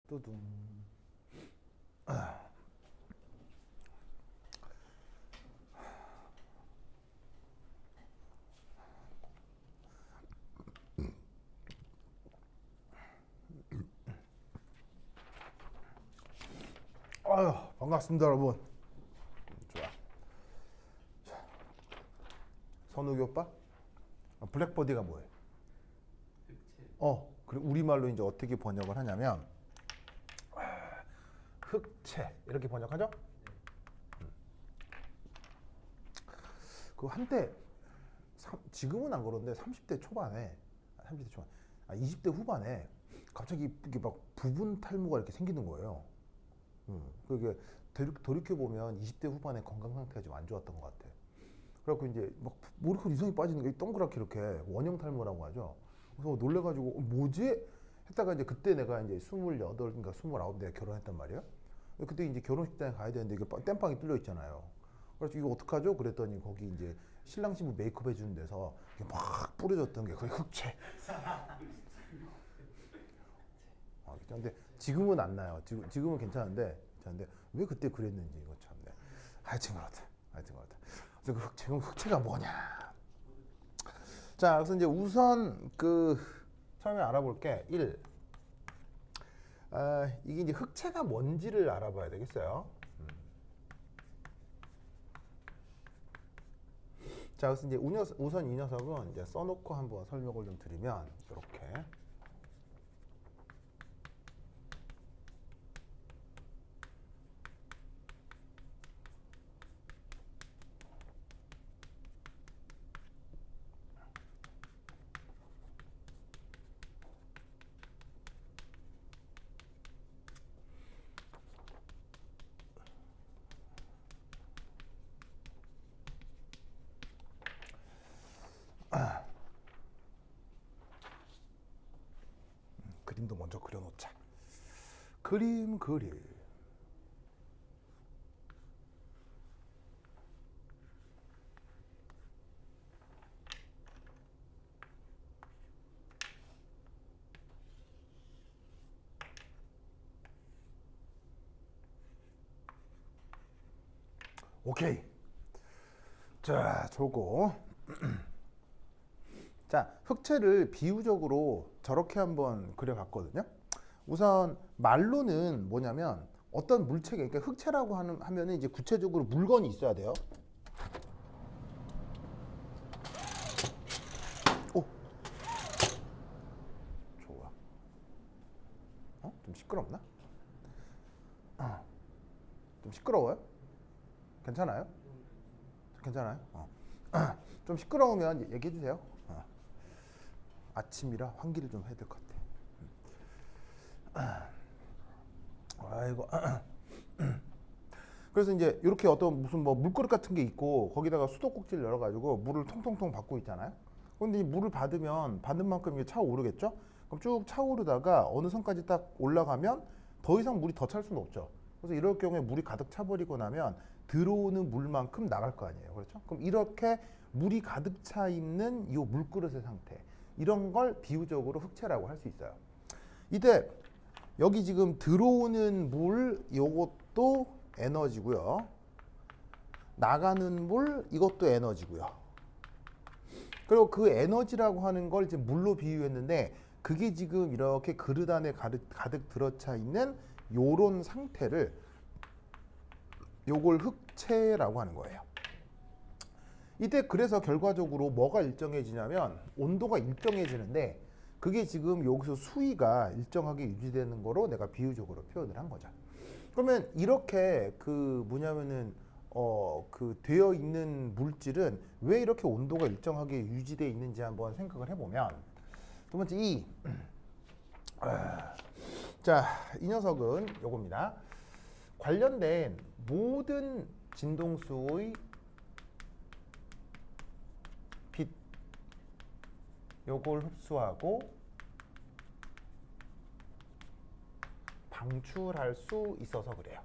뚜둥. 아유, 반갑습니다, 여러분. 좋아. 자, 선욱이 오빠? 블랙버디가 뭐예요? 그리고 우리말로 이제 어떻게 번역을 하냐면 흑채 이렇게 번역하죠? 그 한때 지금은 안 그런데 30대 초반에 20대 후반에 갑자기 이게 막 부분 탈모가 이렇게 생기는 거예요. 그게 돌이켜 보면 20대 후반에 건강 상태가 좀 안 좋았던 것 같아. 그래갖고 이제 막 머리카락 이상이 빠지는 게 동그랗게 이렇게 원형 탈모라고 하죠. 그래서 놀래가지고 뭐지? 했다가 이제 그때 내가 이제 28인가 29 내가 결혼했단 말이에요. 그때 이제 결혼식장에 가야 되는데 이게 땜빵이 뚫려 있잖아요. 그래서 이거 어떡하죠? 그랬더니 거기 이제 신랑 신부 메이크업 해주는 데서 막 뿌려졌던 게 거의 흑채. 근데 지금은 안 나요. 지금은 괜찮은데 왜 그때 그랬는지 이거 참네. 하여튼 그렇다. 그래서 그 흑채가 뭐냐? 자, 그래서 이제 우선 그 처음에 알아볼 게 1. 이게 이제 흑채가 뭔지를 알아봐야 되겠어요. 자, 그래서 이제 우선 이 녀석은 이제 써놓고 한번 설명을 좀 드리면 이렇게. 그림도 먼저 그려놓자. 그림. 오케이. 자, 저거. 자, 흑채를 비유적으로 저렇게 한번 그려봤거든요. 우선 말로는 뭐냐면 어떤 물체계, 그러니까 흑채라고 하면은 이제 구체적으로 물건이 있어야 돼요. 오, 좋아. 좀 시끄럽나? 좀 시끄러워요? 괜찮아요? 괜찮아요? 좀 시끄러우면 얘기해 주세요. 아침이라 환기를 좀 해야 될 것 같아. 아이고. 그래서 이제 이렇게 어떤 무슨 뭐 물그릇 같은 게 있고 거기다가 수도꼭지를 열어가지고 물을 통통통 받고 있잖아요. 근데 이 물을 받으면 받는 만큼 이게 차오르겠죠? 그럼 쭉 차오르다가 어느 선까지 딱 올라가면 더 이상 물이 더 찰 수는 없죠. 그래서 이럴 경우에 물이 가득 차버리고 나면 들어오는 물만큼 나갈 거 아니에요. 그렇죠? 그럼 이렇게 물이 가득 차 있는 이 물그릇의 상태, 이런 걸 비유적으로 흑채라고 할 수 있어요. 이때 여기 지금 들어오는 물, 이것도 에너지고요. 나가는 물, 이것도 에너지고요. 그리고 그 에너지라고 하는 걸 이제 물로 비유했는데 그게 지금 이렇게 그릇 안에 가득 들어차 있는 요런 상태를 요걸 흑채라고 하는 거예요. 이때 그래서 결과적으로 뭐가 일정해지냐면 온도가 일정해지는데 그게 지금 여기서 수위가 일정하게 유지되는 거로 내가 비유적으로 표현을 한 거죠. 그러면 이렇게 그 뭐냐면은 그 되어 있는 물질은 왜 이렇게 온도가 일정하게 유지되어 있는지 한번 생각을 해보면 두 번째 자, 이 녀석은 요겁니다. 관련된 모든 진동수의 빛 요걸 흡수하고 방출할 수 있어서 그래요.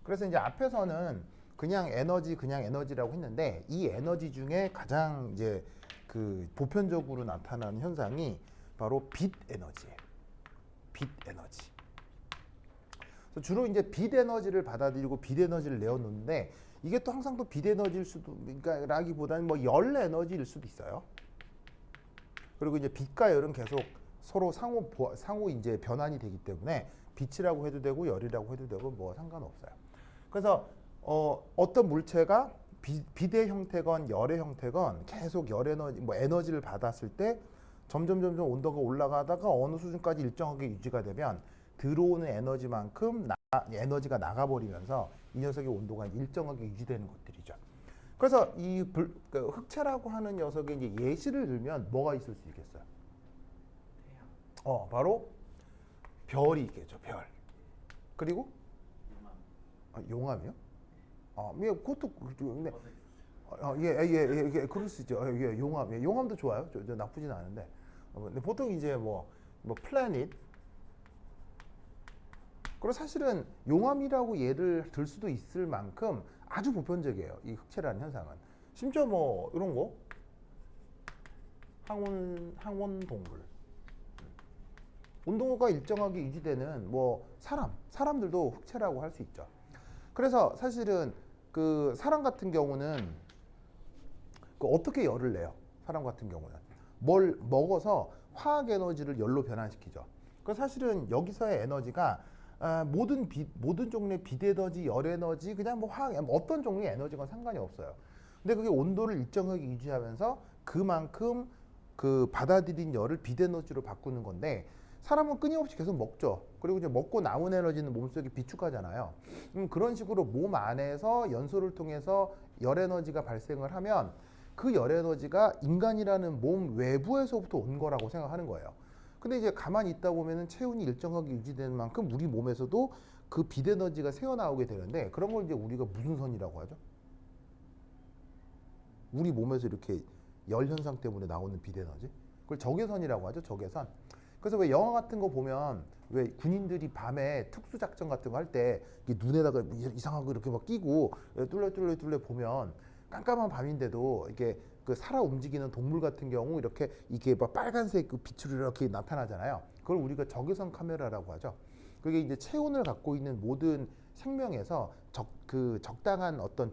그래서 이제 앞에서는 그냥 에너지라고 했는데 이 에너지 중에 가장 이제 그 보편적으로 나타나는 현상이 바로 빛 에너지예요. 빛 에너지. 그래서 주로 이제 빛 에너지를 받아들이고 빛 에너지를 내어놓는데 이게 또 항상 또 빛 에너지일 수도, 그러니까 라기보다는 뭐 열 에너지일 수도 있어요. 그리고 이제 빛과 열은 계속 서로 상호 이제 변환이 되기 때문에 빛이라고 해도 되고 열이라고 해도 되고 뭐 상관없어요. 그래서 어떤 물체가 빛의 형태건 열의 형태건 계속 열 에너지, 뭐 에너지를 받았을 때 점점 온도가 올라가다가 어느 수준까지 일정하게 유지가 되면 들어오는 에너지만큼 에너지가 나가버리면서 이 녀석의 온도가 일정하게 유지되는 것들이죠. 그래서 이 그 흑채라고 하는 녀석의 이제 예시를 들면 뭐가 있을 수 있겠어요? 바로 별이 있겠죠. 별. 그리고 용암이요? 그것도 근데 예, 그럴 수 있죠. 예, 용암도 좋아요. 저 나쁘진 않은데. 근데 보통 이제 뭐 플래닛. 그리고 사실은 용암이라고 예를 들 수도 있을 만큼 아주 보편적이에요. 이 흑채라는 현상은. 심지어 뭐 이런 거 항원 동물. 온도가 일정하게 유지되는 뭐 사람들도 흑채라고 할 수 있죠. 그래서 사실은 그 사람 같은 경우는 그 어떻게 열을 내요? 사람 같은 경우는 뭘 먹어서 화학 에너지를 열로 변환시키죠. 그 사실은 여기서의 에너지가 모든 종류의 빛 에너지, 열 에너지, 그냥 뭐 화학 어떤 종류의 에너지건 상관이 없어요. 근데 그게 온도를 일정하게 유지하면서 그만큼 그 받아들인 열을 빛 에너지로 바꾸는 건데 사람은 끊임없이 계속 먹죠. 그리고 이제 먹고 남은 에너지는 몸속에 비축하잖아요. 그런 식으로 몸 안에서 연소를 통해서 열 에너지가 발생을 하면 그 열 에너지가 인간이라는 몸 외부에서부터 온 거라고 생각하는 거예요. 근데 이제 가만히 있다 보면은 체온이 일정하게 유지되는 만큼 우리 몸에서도 그 빛 에너지가 새어나오게 되는데 그런 걸 이제 우리가 무슨 선이라고 하죠? 우리 몸에서 이렇게 열 현상 때문에 나오는 빛 에너지? 그걸 적외선이라고 하죠. 적외선. 그래서 왜 영화 같은 거 보면 왜 군인들이 밤에 특수 작전 같은 거 할 때 눈에다가 이상한 거 이렇게 막 끼고 뚫려 보면 깜깜한 밤인데도 이게 그 살아 움직이는 동물 같은 경우 이렇게 이게 막 빨간색 그 빛으로 이렇게 나타나잖아요. 그걸 우리가 적외선 카메라라고 하죠. 그게 이제 체온을 갖고 있는 모든 생명에서 적당한 어떤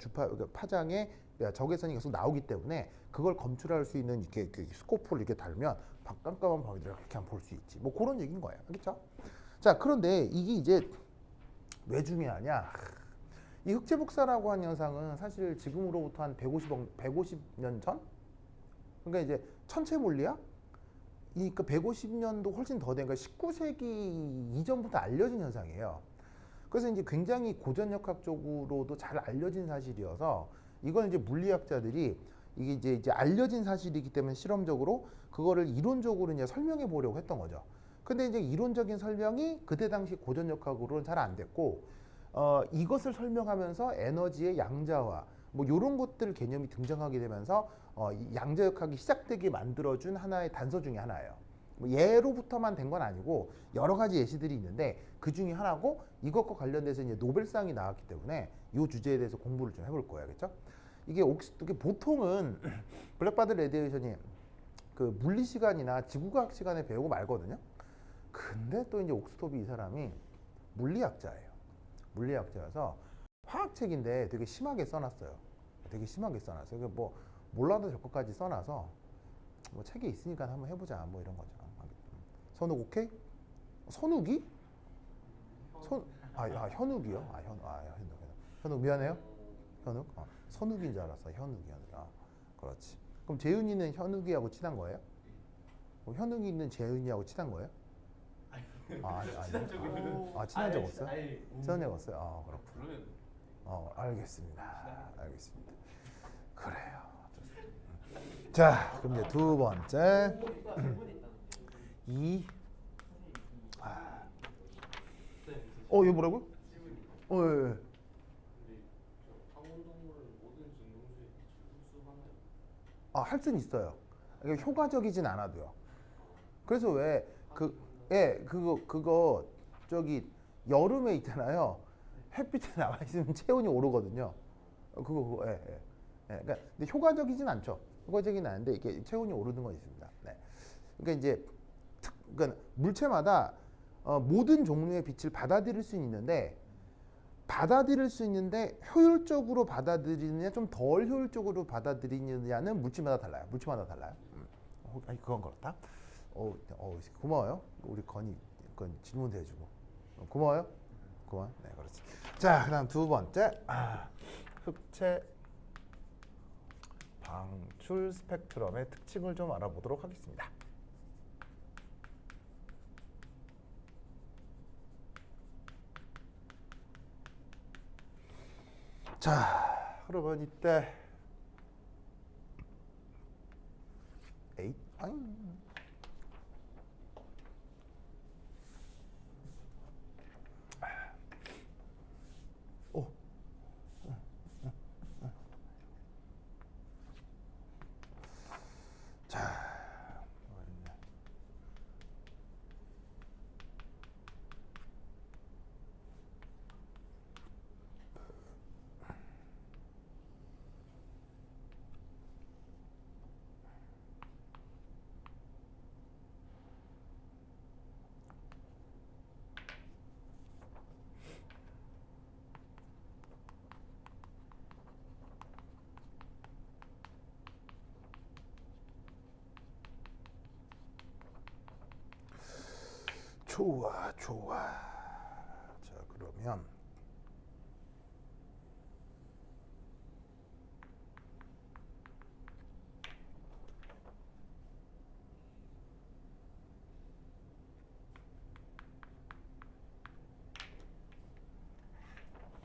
파장의 적외선이 계속 나오기 때문에 그걸 검출할 수 있는 이렇게 스코프를 이렇게 달면 깜깜한 밤에 이렇게 볼 수 있지. 뭐 그런 얘기인 거예요. 그렇죠? 자, 그런데 이게 이제 왜 중요하냐? 이 흑채복사라고 하는 현상은 사실 지금으로부터 한 150년 전? 그러니까 이제 천체 물리학? 그 150년도 훨씬 더 된, 그러니까 19세기 이전부터 알려진 현상이에요. 그래서 이제 굉장히 고전역학적으로도 잘 알려진 사실이어서 이걸 이제 물리학자들이 이게 이제 알려진 사실이기 때문에 실험적으로 그거를 이론적으로 이제 설명해 보려고 했던 거죠. 근데 이제 이론적인 설명이 그때 당시 고전역학으로는 잘 안 됐고, 이것을 설명하면서 에너지의 양자화, 뭐 이런 것들 개념이 등장하게 되면서 양자역학이 시작되게 만들어준 하나의 단서 중에 하나예요. 뭐 예로부터만 된 건 아니고 여러 가지 예시들이 있는데 그 중에 하나고 이것과 관련돼서 이제 노벨상이 나왔기 때문에 이 주제에 대해서 공부를 좀 해볼 거예요, 그렇죠? 이게 보통은 블랙바디 레디에이션이 그 물리 시간이나 지구과학 시간에 배우고 말거든요. 근데 또 이제 옥스토비 이 사람이 물리학자예요. 물리학자여서 화학책인데 되게 심하게 써놨어요. 되게 심하게 써놨어요. 뭐 몰라도 될 것까지 써놔서 뭐 책에 있으니까 한번 해보자 뭐 이런 거죠. 선욱 오케이? 선욱이? 현욱이요? 현욱 미안해요. 현욱? 선욱인 줄 알았어. 현욱이. 그렇지. 그럼 재윤이는 현욱이하고 친한 거예요? 현욱이 있는 재윤이하고 친한 거예요? 아니요. 친한 적 없어요? 친한 적 없어요? 그렇구나. 알겠습니다. 그래요. 좋습니다. 자, 그럼 이제 두 번째. 이거 뭐라고요? 예. 할 수는 있어요. 그러니까 효과적이진 않아도요. 그래서 그거 저기 여름에 있잖아요. 햇빛에 나가 있으면 체온이 오르거든요. 그러니까 근데 효과적이진 않죠. 효과적이진 않은데 이게 체온이 오르는 건 있습니다. 네. 그러니까 이제 그러니까 물체마다 모든 종류의 빛을 받아들일 수 있는데 효율적으로 받아들이느냐 좀 덜 효율적으로 받아들이느냐는 물질마다 달라요. 물질마다 달라요. 아니 그건 그렇다. 고마워요. 우리 건이 질문도 해주고 고마워요. 고마워. 네 그렇지. 자 그다음 두 번째 흑체 방출 스펙트럼의 특징을 좀 알아보도록 하겠습니다. 자, 그러면 이때 에잇 아잉. 오. 자. 좋아. 자, 그러면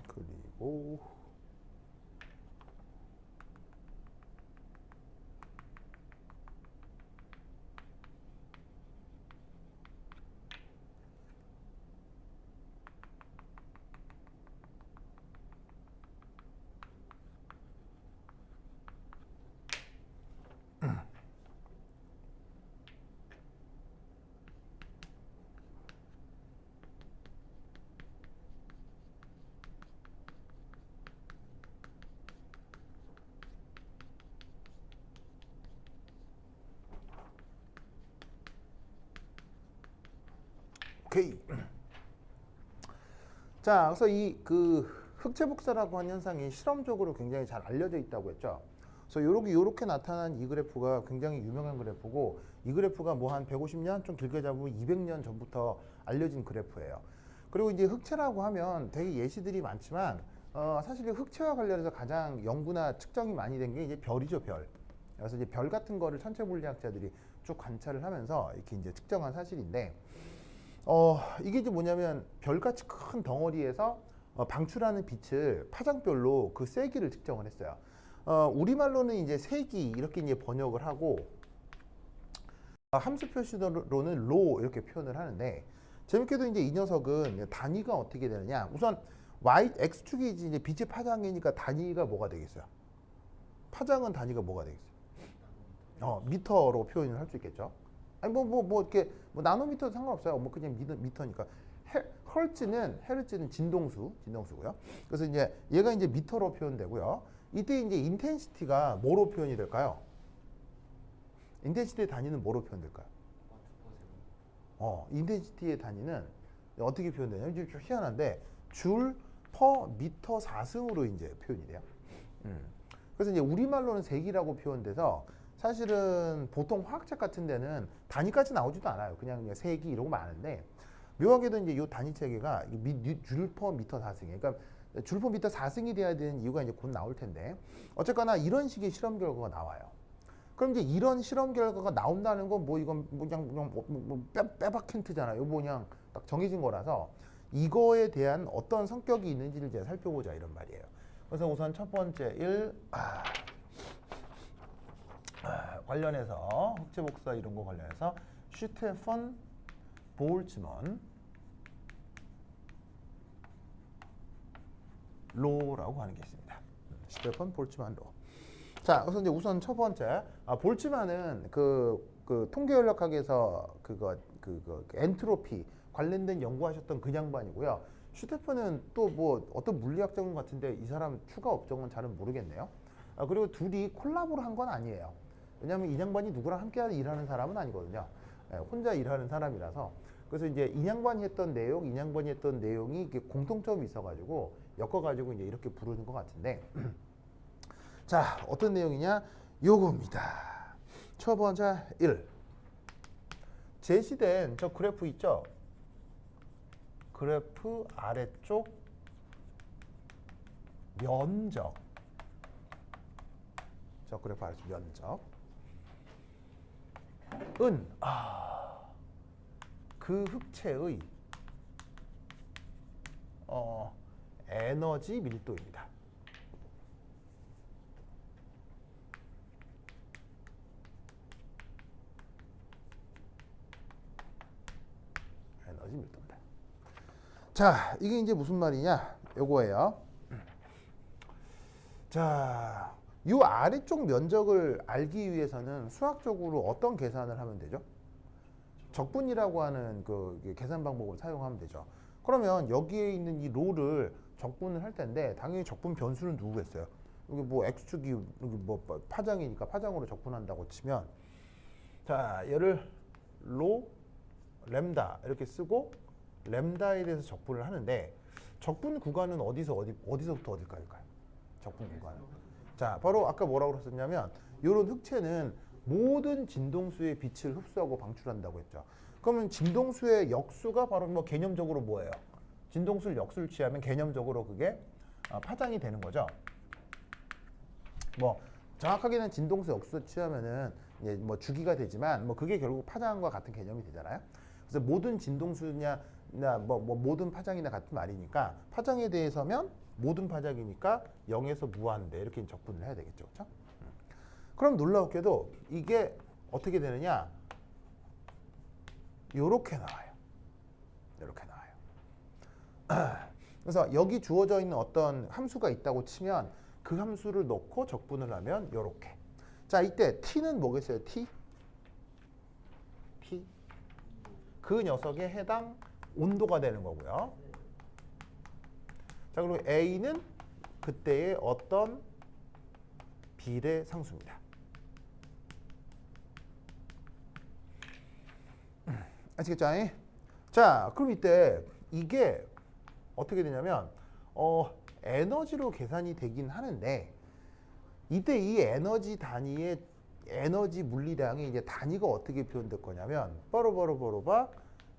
그리고 오케이. 자, 그래서 이 흑체 복사라고 하는 현상이 실험적으로 굉장히 잘 알려져 있다고 했죠. 그래서 요렇게 나타난 이 그래프가 굉장히 유명한 그래프고 이 그래프가 뭐 한 150년 좀 길게 잡으면 200년 전부터 알려진 그래프예요. 그리고 이제 흑체라고 하면 되게 예시들이 많지만 사실 흑체와 관련해서 가장 연구나 측정이 많이 된 게 이제 별이죠, 별. 그래서 이제 별 같은 거를 천체 물리학자들이 쭉 관찰을 하면서 이렇게 이제 측정한 사실인데 이게 이제 뭐냐면 별같이 큰 덩어리에서 방출하는 빛을 파장별로 그 세기를 측정을 했어요. 우리말로는 이제 세기 이렇게 이제 번역을 하고 함수 표시로는 로 이렇게 표현을 하는데 재밌게도 이제 이 녀석은 단위가 어떻게 되느냐? 우선 x축이 이제 빛의 파장이니까 단위가 뭐가 되겠어요? 파장은 단위가 뭐가 되겠어요? 미터로 표현을 할 수 있겠죠. 아니 이렇게 나노미터 상관없어요. 뭐 그냥 미터니까. 헤르츠는 진동수고요. 그래서 이제 얘가 이제 미터로 표현되고요. 이때 이제 인텐시티가 뭐로 표현이 될까요? 인텐시티의 단위는 뭐로 표현될까요? 인텐시티의 단위는 어떻게 표현되냐면 좀 희한한데 줄 퍼 미터 4승으로 이제 표현이 돼요. 그래서 이제 우리말로는 세기라고 표현돼서 사실은 보통 화학책 같은 데는 단위까지 나오지도 않아요. 그냥 세기 이러고 많은데 묘하게도 이제 이 단위 체계가 줄 퍼 미터 4승이에요. 그러니까 줄 퍼 미터 4승이 돼야 되는 이유가 이제 곧 나올 텐데 어쨌거나 이런 식의 실험 결과가 나와요. 그럼 이제 이런 실험 결과가 나온다는 건 뭐 이건 그냥 빼박 힌트잖아요. 이거 그냥 딱 정해진 거라서 이거에 대한 어떤 성격이 있는지를 이제 살펴보자 이런 말이에요. 그래서 우선 첫 번째 관련해서 흑체 복사 이런 거 관련해서 슈테펀 볼츠먼 로라고 하는 게 있습니다. 슈테펀 볼츠만 로. 자, 그래서 이제 우선 첫 번째 볼츠만은 그 통계연락학에서 그거 엔트로피 관련된 연구하셨던 그 양반이고요. 슈테펀은 또 뭐 어떤 물리학자분 같은데 이 사람 추가 업종은 잘은 모르겠네요. 그리고 둘이 콜라보를 한 건 아니에요. 왜냐하면 이 양반이 누구랑 함께 일하는 사람은 아니거든요. 혼자 일하는 사람이라서 그래서 이제 인양반이 했던 내용이 이게 공통점이 있어가지고 엮어가지고 이제 이렇게 부르는 것 같은데 자 어떤 내용이냐 요겁니다. 첫 번째 1 제시된 저 그래프 있죠? 그래프 아래쪽 면적 저 그래프 아래쪽 면적 그 흑체의 에너지 밀도입니다. 에너지 밀도입니다. 자, 이게 이제 무슨 말이냐? 요거예요. 자, 이 아래쪽 면적을 알기 위해서는 수학적으로 어떤 계산을 하면 되죠? 적분이라고 하는 그 계산 방법을 사용하면 되죠. 그러면 여기에 있는 이 로를 적분을 할 텐데 당연히 적분 변수는 누구겠어요? 여기 뭐 x축이 여기 뭐 파장이니까 파장으로 적분한다고 치면 자 얘를 로 램다 이렇게 쓰고 램다에 대해서 적분을 하는데 적분 구간은 어디서부터 어디까지일까요? 적분 구간은 자 바로 아까 뭐라고 그랬었냐면 이런 흑체는 모든 진동수의 빛을 흡수하고 방출한다고 했죠. 그러면 진동수의 역수가 바로 뭐 개념적으로 뭐예요? 진동수를 역수를 취하면 개념적으로 그게 파장이 되는 거죠. 뭐 정확하게는 진동수 역수 취하면은 이제 뭐 주기가 되지만 뭐 그게 결국 파장과 같은 개념이 되잖아요. 그래서 모든 진동수냐 뭐 모든 파장이나 같은 말이니까 파장에 대해서면 모든 파장이니까 0에서 무한대 이렇게 적분을 해야 되겠죠. 그렇죠? 그럼 놀라웠게도 이게 어떻게 되느냐? 요렇게 나와요. 이렇게 나와요. 그래서 여기 주어져 있는 어떤 함수가 있다고 치면 그 함수를 넣고 적분을 하면 요렇게. 자, 이때 t는 뭐겠어요? t? 그 녀석에 해당 온도가 되는 거고요. 자, 그리고 a는 그때의 어떤 비례 상수입니다. 아시겠죠? 자, 그럼 이때 이게 어떻게 되냐면 에너지로 계산이 되긴 하는데 이때 이 에너지 단위의 에너지 물리량이 이제 단위가 어떻게 표현될 거냐면 바로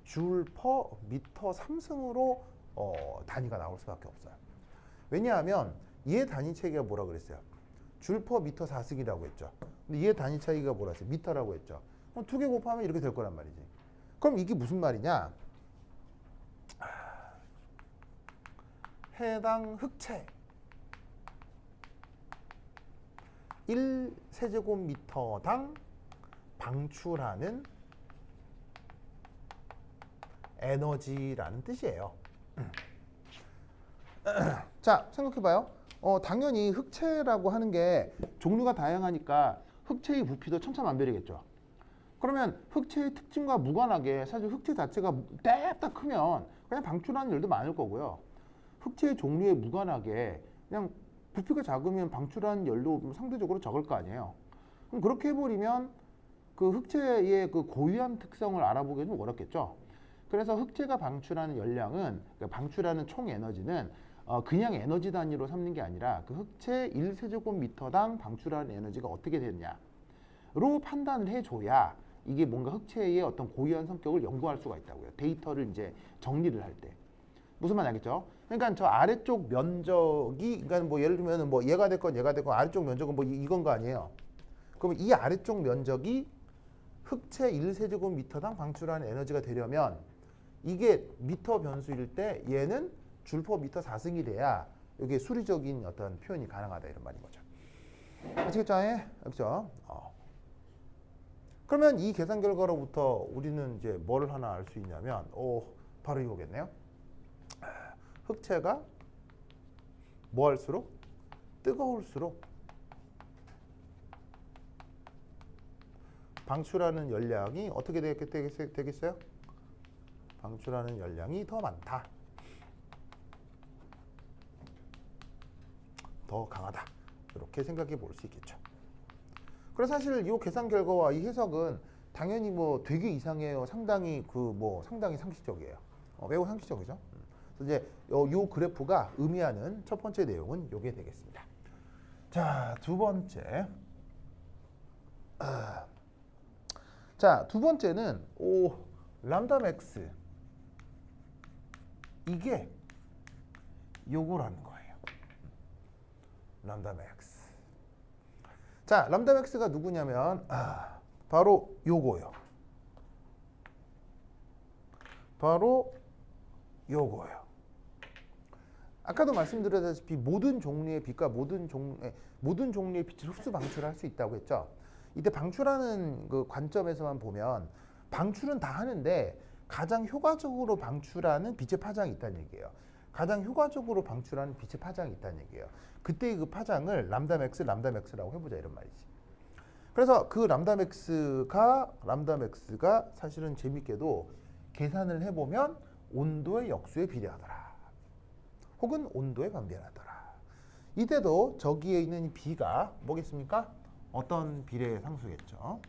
줄 퍼 미터 3승으로 단위가 나올 수밖에 없어요. 왜냐하면 얘 단위 체계가 뭐라 그랬어요? 줄 퍼 미터 4승이라고 했죠. 근데 얘 단위 차이가 뭐라 했어요? 미터라고 했죠. 그럼 두 개 곱하면 이렇게 될 거란 말이지. 그럼 이게 무슨 말이냐? 해당 흑체 1세제곱미터당 방출하는 에너지라는 뜻이에요. 자, 생각해봐요. 당연히 흑체라고 하는 게 종류가 다양하니까 흑체의 부피도 천차만별이겠죠. 그러면 흑체의 특징과 무관하게 사실 흑체 자체가 냅다 크면 그냥 방출하는 열도 많을 거고요. 흑체의 종류에 무관하게 그냥 부피가 작으면 방출하는 열도 상대적으로 적을 거 아니에요. 그럼 그렇게 해버리면 그 흑체의 그 고유한 특성을 알아보기 좀 어렵겠죠. 그래서 흑체가 방출하는 열량은 그러니까 방출하는 총 에너지는 그냥 에너지 단위로 삼는 게 아니라 그 흑체 1세제곱미터당 방출하는 에너지가 어떻게 되느냐로 판단을 해줘야 이게 뭔가 흑체의 어떤 고유한 성격을 연구할 수가 있다고요. 데이터를 이제 정리를 할 때. 무슨 말인지 알겠죠? 그러니까 저 아래쪽 면적이 그러니까 뭐 예를 들면 뭐 얘가 됐건 아래쪽 면적은 뭐 이건 거 아니에요. 그러면 이 아래쪽 면적이 흑체 1세제곱미터당 방출하는 에너지가 되려면 이게 미터 변수일 때 얘는 줄 퍼 미터 4승이 돼야 이게 수리적인 어떤 표현이 가능하다 이런 말인 거죠. 아시겠죠? 알겠죠? 그러면 이 계산 결과로부터 우리는 이제 뭐를 하나 알 수 있냐면 바로 이거겠네요. 흑체가 뭐 할수록 뜨거울수록 방출하는 열량이 어떻게 되겠어요? 방출하는 열량이 더 많다. 더 강하다. 이렇게 생각해 볼 수 있겠죠. 그래서 사실 이 계산 결과와 이 해석은 당연히 뭐 되게 이상해요. 상당히 상당히 상식적이에요. 매우 상식적이죠. 그래서 이제 요 그래프가 의미하는 첫 번째 내용은 요게 되겠습니다. 자, 두 번째. 자, 두 번째는 람다 맥스. 이게 요거라는 거예요. 람다 맥스. 자, 람다 맥스가 누구냐면 바로 요거요. 바로 요거요. 아까도 말씀드렸다시피 모든 종류의 빛과 모든 종류의 빛을 흡수 방출할 수 있다고 했죠. 이때 방출하는 그 관점에서만 보면 방출은 다 하는데 가장 효과적으로 방출하는 빛의 파장이 있다는 얘기예요. 가장 효과적으로 방출하는 빛의 파장이 있다는 얘기예요. 그때 그 파장을 람다 맥스라고 해보자 이런 말이지. 그래서 그 람다 맥스가 사실은 재밌게도 계산을 해보면 온도의 역수에 비례하더라. 혹은 온도에 반비례하더라. 이때도 저기에 있는 B가 뭐겠습니까? 어떤 비례의 상수겠죠.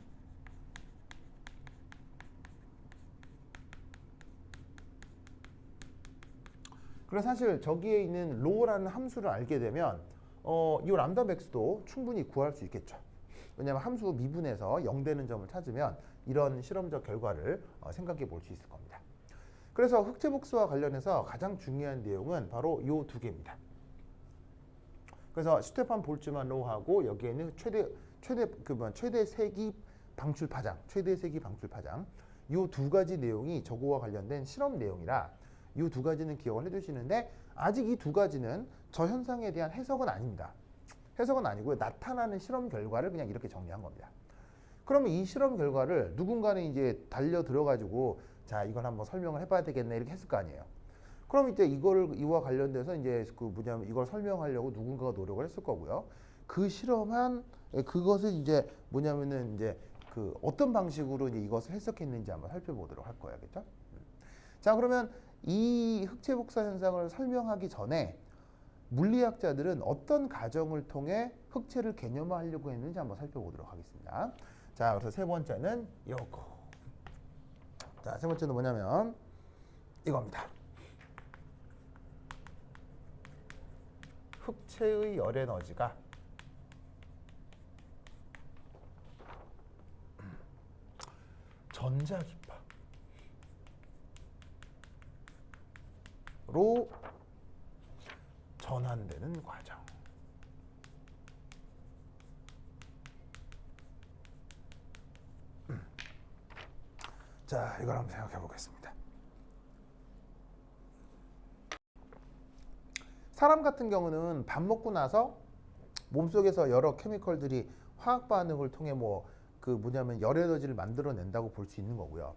그래서 사실 저기에 있는 로라는 함수를 알게 되면 이 람다 맥스도 충분히 구할 수 있겠죠. 왜냐하면 함수 미분에서 0되는 점을 찾으면 이런 실험적 결과를 생각해 볼 수 있을 겁니다. 그래서 흑체 복수와 관련해서 가장 중요한 내용은 바로 이 두 개입니다. 그래서 스테판 볼츠만 로하고 여기에는 최대 세기 방출 파장 이 두 가지 내용이 저거와 관련된 실험 내용이라 이 두 가지는 기억을 해두시는데 아직 이 두 가지는 저 현상에 대한 해석은 아닙니다. 해석은 아니고요. 나타나는 실험 결과를 그냥 이렇게 정리한 겁니다. 그러면 이 실험 결과를 누군가는 이제 달려 들어가지고 자 이걸 한번 설명을 해봐야 되겠네 이렇게 했을 거 아니에요. 그럼 이제 이와 관련돼서 이제 이걸 설명하려고 누군가가 노력을 했을 거고요. 그 실험한 그것을 이제 이제 어떤 방식으로 이제 이것을 해석했는지 한번 살펴보도록 할 거예요, 그렇죠? 자, 그러면 이 흑체 복사 현상을 설명하기 전에 물리학자들은 어떤 과정을 통해 흑체를 개념화하려고 했는지 한번 살펴보도록 하겠습니다. 자, 그래서 세 번째는 요거. 자, 세 번째는 뭐냐면 이겁니다. 흑체의 열 에너지가 전자기파로 전환되는 과정. 자, 이걸 한번 생각해 보겠습니다. 사람 같은 경우는 밥 먹고 나서 몸속에서 여러 케미컬들이 화학 반응을 통해 열 에너지를 만들어낸다고 볼 수 있는 거고요.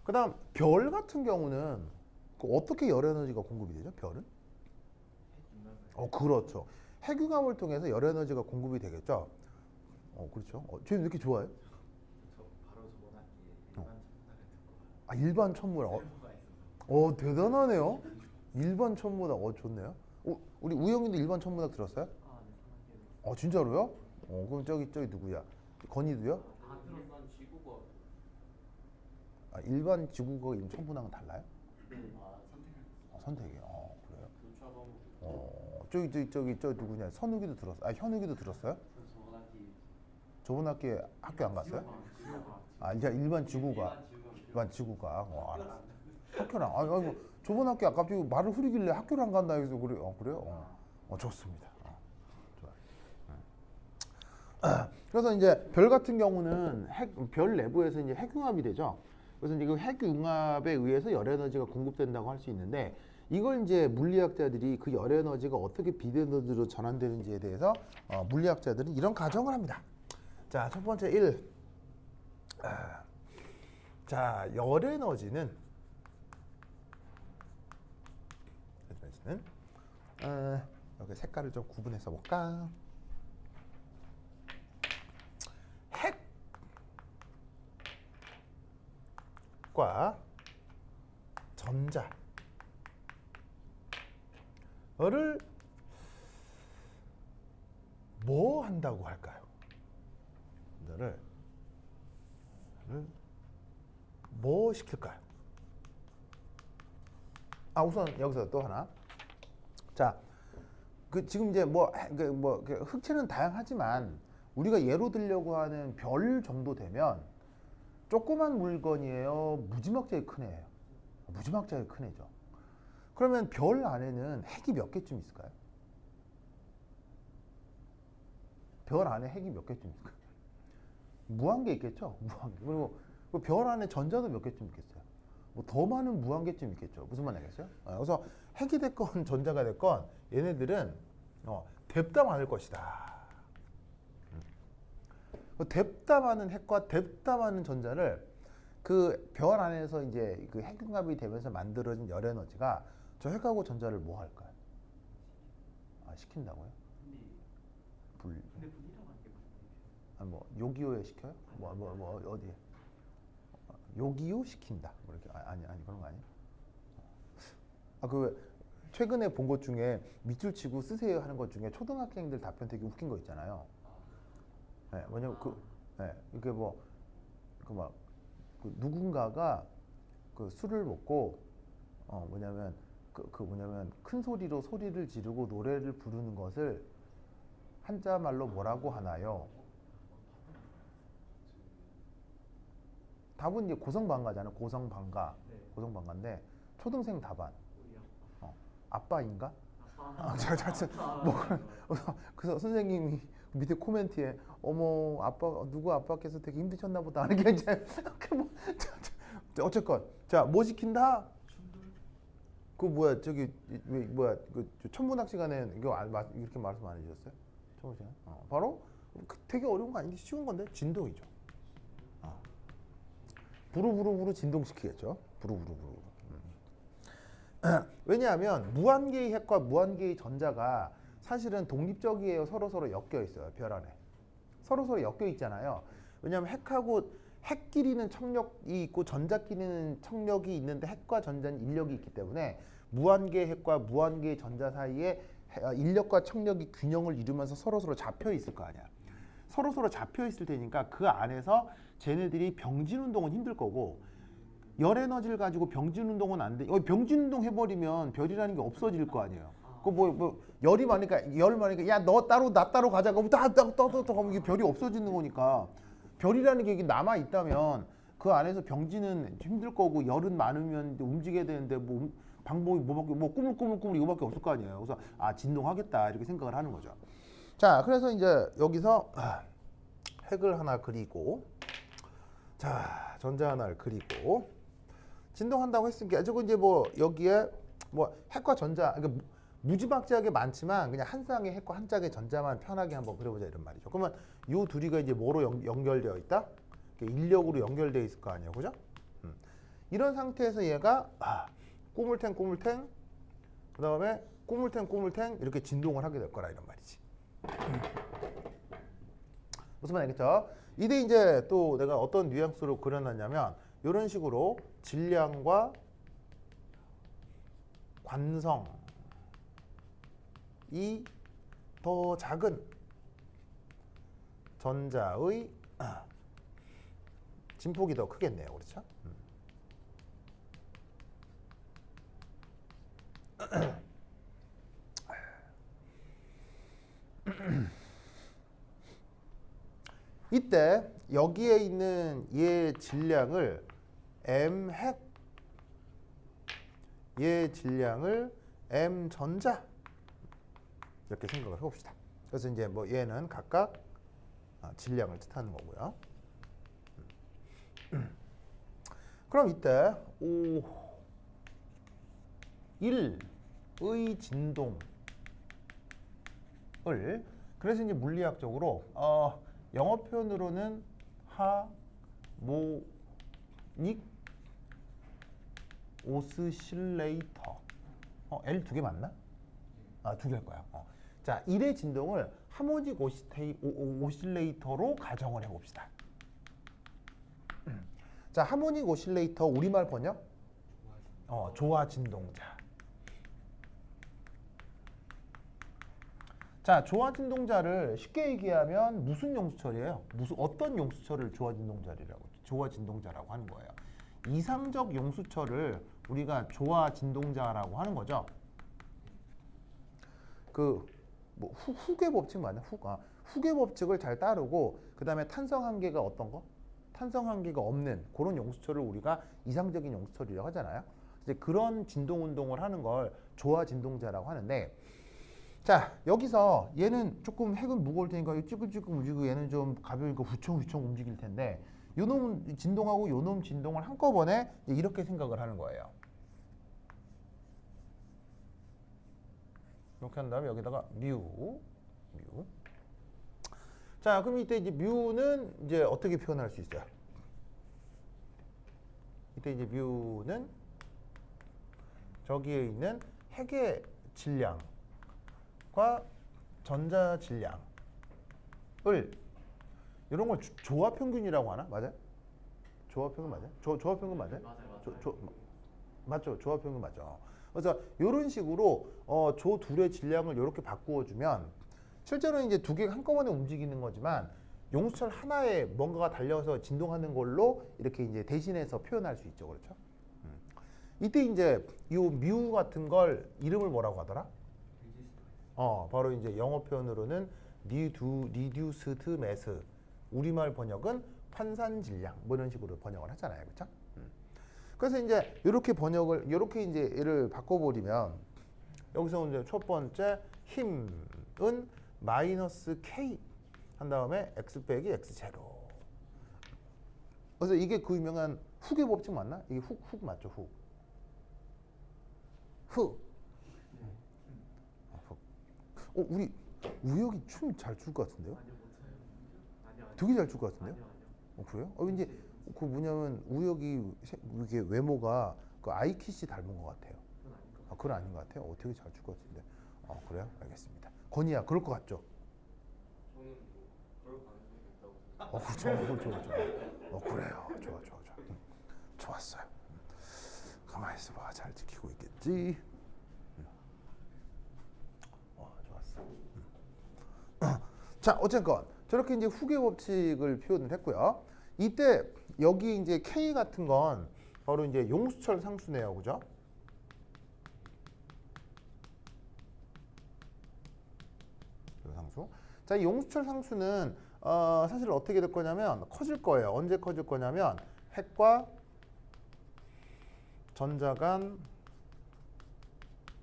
그다음 별 같은 경우는 어떻게 열 에너지가 공급이 되죠? 별은? 그렇죠. 핵융합을 통해서 열 에너지가 공급이 되겠죠. 그렇죠. 쟤 왜 이렇게 좋아요? 저 바로 저번 학기에 일반 천문학을 듣고 일반 천문학. 대단하네요. 일반 천문학. 좋네요. 우리 우영이도 일반 천문학 들었어요? 네, 3학기에 진짜로요? 그럼 저기 누구야? 건이도요? 다 들었어. 지국어. 일반 지구과 일반 천문학은 달라요? 선택할 선택이요. 그래요? 교차 과목. 저기 누구냐? 선욱이도 들었어. 현욱이도 들었어요? 저번 학기 저번 학기에 학교 안 갔어요? 이제 일반 지구과 알았어. 학교랑 아이고 저번 학기 갑자기 말을 흐리길래 학교를 안 간다 해서 그래요. 그래요? 좋습니다. 좋아요. 그래서 이제 별 같은 경우는 별 내부에서 이제 핵융합이 되죠. 그래서 이제 그 핵융합에 의해서 열 에너지가 공급된다고 할 수 있는데 이걸 이제 물리학자들이 그 열 에너지가 어떻게 비에너지로 전환되는지에 대해서 물리학자들은 이런 가정을 합니다. 자, 첫 번째 1. 자, 열 에너지는 여기 색깔을 좀 구분해서 볼까? 핵과 전자를 뭐 한다고 할까요? 이거를 뭐 시킬까요? 우선 여기서 또 하나. 자, 지금 이제 그 흑채는 다양하지만 우리가 예로 들려고 하는 별 정도 되면 조그만 물건이에요. 무지막지하게 큰 애예요. 무지막지하게 큰 애죠. 그러면 별 안에는 핵이 몇 개쯤 있을까요? 별 안에 핵이 몇 개쯤 있을까요? 무한개 있겠죠. 무한개. 그리고 별 안에 전자도 몇 개쯤 있겠어요. 뭐 더 많은 무한개쯤 있겠죠. 무슨 말이겠어요? 그래서 핵이 됐건 전자가 됐건 얘네들은 뎁다 많을 것이다. 뎁다 많은 핵과 뎁다 많은 전자를 그 별 안에서 이제 그 핵융합이 되면서 만들어진 열 에너지가 저 핵하고 전자를 뭐 할까요? 시킨다고요? 근데 분이라고 하는 게 무슨 얘기예요? 뭐 요기요에 시켜요? 뭐 어디? 요기요 시킨다. 뭐 이렇게 아니 그런 거 아니에요? 그 최근에 본 것 중에 밑줄 치고 쓰세요 하는 것 중에 초등학생들 답변 되게 웃긴 거 있잖아요. 네, 뭐냐면 이게 누군가가 그 술을 먹고 뭐냐면 뭐냐면 큰 소리로 소리를 지르고 노래를 부르는 것을 한자 말로 뭐라고 하나요? 답은 이제 고성방가잖아요. 고성방가. 네. 고성방가인데 초등생 답안. 우리 아빠인가? 아빠. 그래서 선생님이 밑에 코멘트에 어머 누구 아빠께서 되게 힘드셨나 보다 하는 게 이제 어쨌건 뭐 시킨다? 그 뭐야 저기 뭐야 그 천문학 시간에 이거 이렇게 말씀 안 해주셨어요? 천문 시간? 바로 되게 어려운 거 아닌데 쉬운 건데 진동이죠. 부르부르부르 진동시키겠죠. 부르부르부르. 왜냐하면 무한계의 핵과 무한계의 전자가 사실은 독립적이에요. 서로 엮여 있어요. 별 안에 서로 엮여 있잖아요. 왜냐하면 핵끼리는 청력이 있고 전자끼리는 청력이 있는데 핵과 전자는 인력이 있기 때문에 무한계의 핵과 무한계의 전자 사이에 인력과 청력이 균형을 이루면서 서로 잡혀 있을 거 아니야. 서로 잡혀 있을 테니까 그 안에서 쟤네들이 병진 운동은 힘들 거고 열 에너지를 가지고 병진 운동은 안 돼. 병진 운동 해버리면 별이라는 게 없어질 거 아니에요. 그 열이 많으니까 야 너 따로 나 따로 가자. 그럼 떠 하면 이게 별이 없어지는 거니까 별이라는 게 남아 있다면 그 안에서 병진은 힘들 거고 열은 많으면 움직여야 되는데 뭐 방법이 뭐 꾸물꾸물 이거밖에 없을 거 아니에요. 그래서 진동하겠다 이렇게 생각을 하는 거죠. 자, 그래서 이제 여기서 핵을 하나 그리고 자 전자 하나를 그리고 진동한다고 했으니까 저거 이제 뭐 여기에 뭐 핵과 전자 그러니까 무지막지하게 많지만 그냥 한 쌍의 핵과 한 짝의 전자만 편하게 한번 그려보자 이런 말이죠. 그러면 요 둘이가 이제 뭐로 연결되어 있다? 인력으로 연결되어 있을 거 아니에요, 그죠? 이런 상태에서 얘가 꼬물탱 그 다음에 꼬물탱 이렇게 진동을 하게 될 거라 이런 말이지. 무슨 말이겠죠? 이때 이제 또 내가 어떤 뉘앙스로 그려놨냐면 이런 식으로 질량과 관성이 더 작은 전자의 진폭이 더 크겠네요. 그렇죠? 이때 여기에 있는 얘 질량을 m 핵, 얘 질량을 m 전자 이렇게 생각을 해봅시다. 그래서 이제 뭐 얘는 각각 질량을 뜻하는 거고요. 그럼 이때 1의 진동을 그래서 이제 물리학적으로 영어 표현으로는 하모닉 오스실레이터 L 두 개 맞나? 두 개일 거야. 자, 1의 진동을 하모닉 오실레이터로 가정을 해봅시다. 자, 하모닉 오실레이터 우리말 번역? 조화 진동자. 자, 조화 진동자를 쉽게 얘기하면 무슨 용수철이에요? 어떤 용수철을 조화 진동자리라고 조화 진동자라고 하는 거예요. 이상적 용수철을 우리가 조화 진동자라고 하는 거죠. 그 뭐 후계 법칙 맞나? 후계 법칙을 잘 따르고 그다음에 탄성 한계가 어떤 거? 탄성 한계가 없는 그런 용수철을 우리가 이상적인 용수철이라고 하잖아요. 이제 그런 진동 운동을 하는 걸 조화 진동자라고 하는데, 자 여기서 얘는 조금 핵은 무거울 테니까 찌글찌글 움직이고 얘는 좀 가벼우니까 후청후청 움직일 텐데 요 놈 진동하고 요 놈 진동을 한꺼번에 이렇게 생각을 하는 거예요. 이렇게 한 다음에 여기다가 뮤. 자, 그럼 이때 이제 뮤는 이제 어떻게 표현할 수 있어요? 이때 이제 뮤는 저기에 있는 핵의 질량과 전자 질량을 이런 걸 조화 평균이라고 하나? 맞아요? 조화 평균 맞아요? 조화 평균 맞아요? 맞죠? 조화 평균 맞죠? 그래서 이런 식으로 조 둘의 질량을 이렇게 바꾸어 주면 실제로는 이제 두 개가 한꺼번에 움직이는 거지만 용수철 하나에 뭔가가 달려서 진동하는 걸로 이렇게 이제 대신해서 표현할 수 있죠. 그렇죠? 이때 이제 이 뮤 같은 걸 이름을 뭐라고 하더라? 바로 이제 영어 표현으로는 리듀스드 매스. 우리말 번역은 환산 질량 뭐 이런 식으로 번역을 하잖아요. 그렇죠? 그래서 이제 이렇게 번역을 이렇게 이제 얘를 바꿔버리면 여기서 이제 첫 번째 힘은 마이너스 K 한 다음에 X 빼기 X 제로. 그래서 이게 그 유명한 훅의 법칙 맞나? 이게 훅 맞죠? 훅. 우리 우혁이 춤 잘 출 것 같은데요? 되게 잘 출 것 같은데요? 그래요? 이제 그 뭐냐면 우혁이 이게 외모가 그 아이키씨 닮은 것 같아요. 그건 아닌 것 같아요. 되게 잘 출 것 같은데. 그래요? 알겠습니다. 건이야, 그럴 것 같죠? 저는 그럴 가능성이 있다고 그렇죠. 그래요. 좋아. 좋았어요. 가만히 있어봐. 잘 지키고 있겠지. 좋았어. 자, 어쨌건 저렇게 이제 후계 법칙을 표현을 했고요. 이때 여기 이제 K 같은 건 바로 이제 용수철 상수네요, 그죠? 상수. 자, 이 용수철 상수는 사실 어떻게 될 거냐면 커질 거예요. 언제 커질 거냐면 핵과 전자 간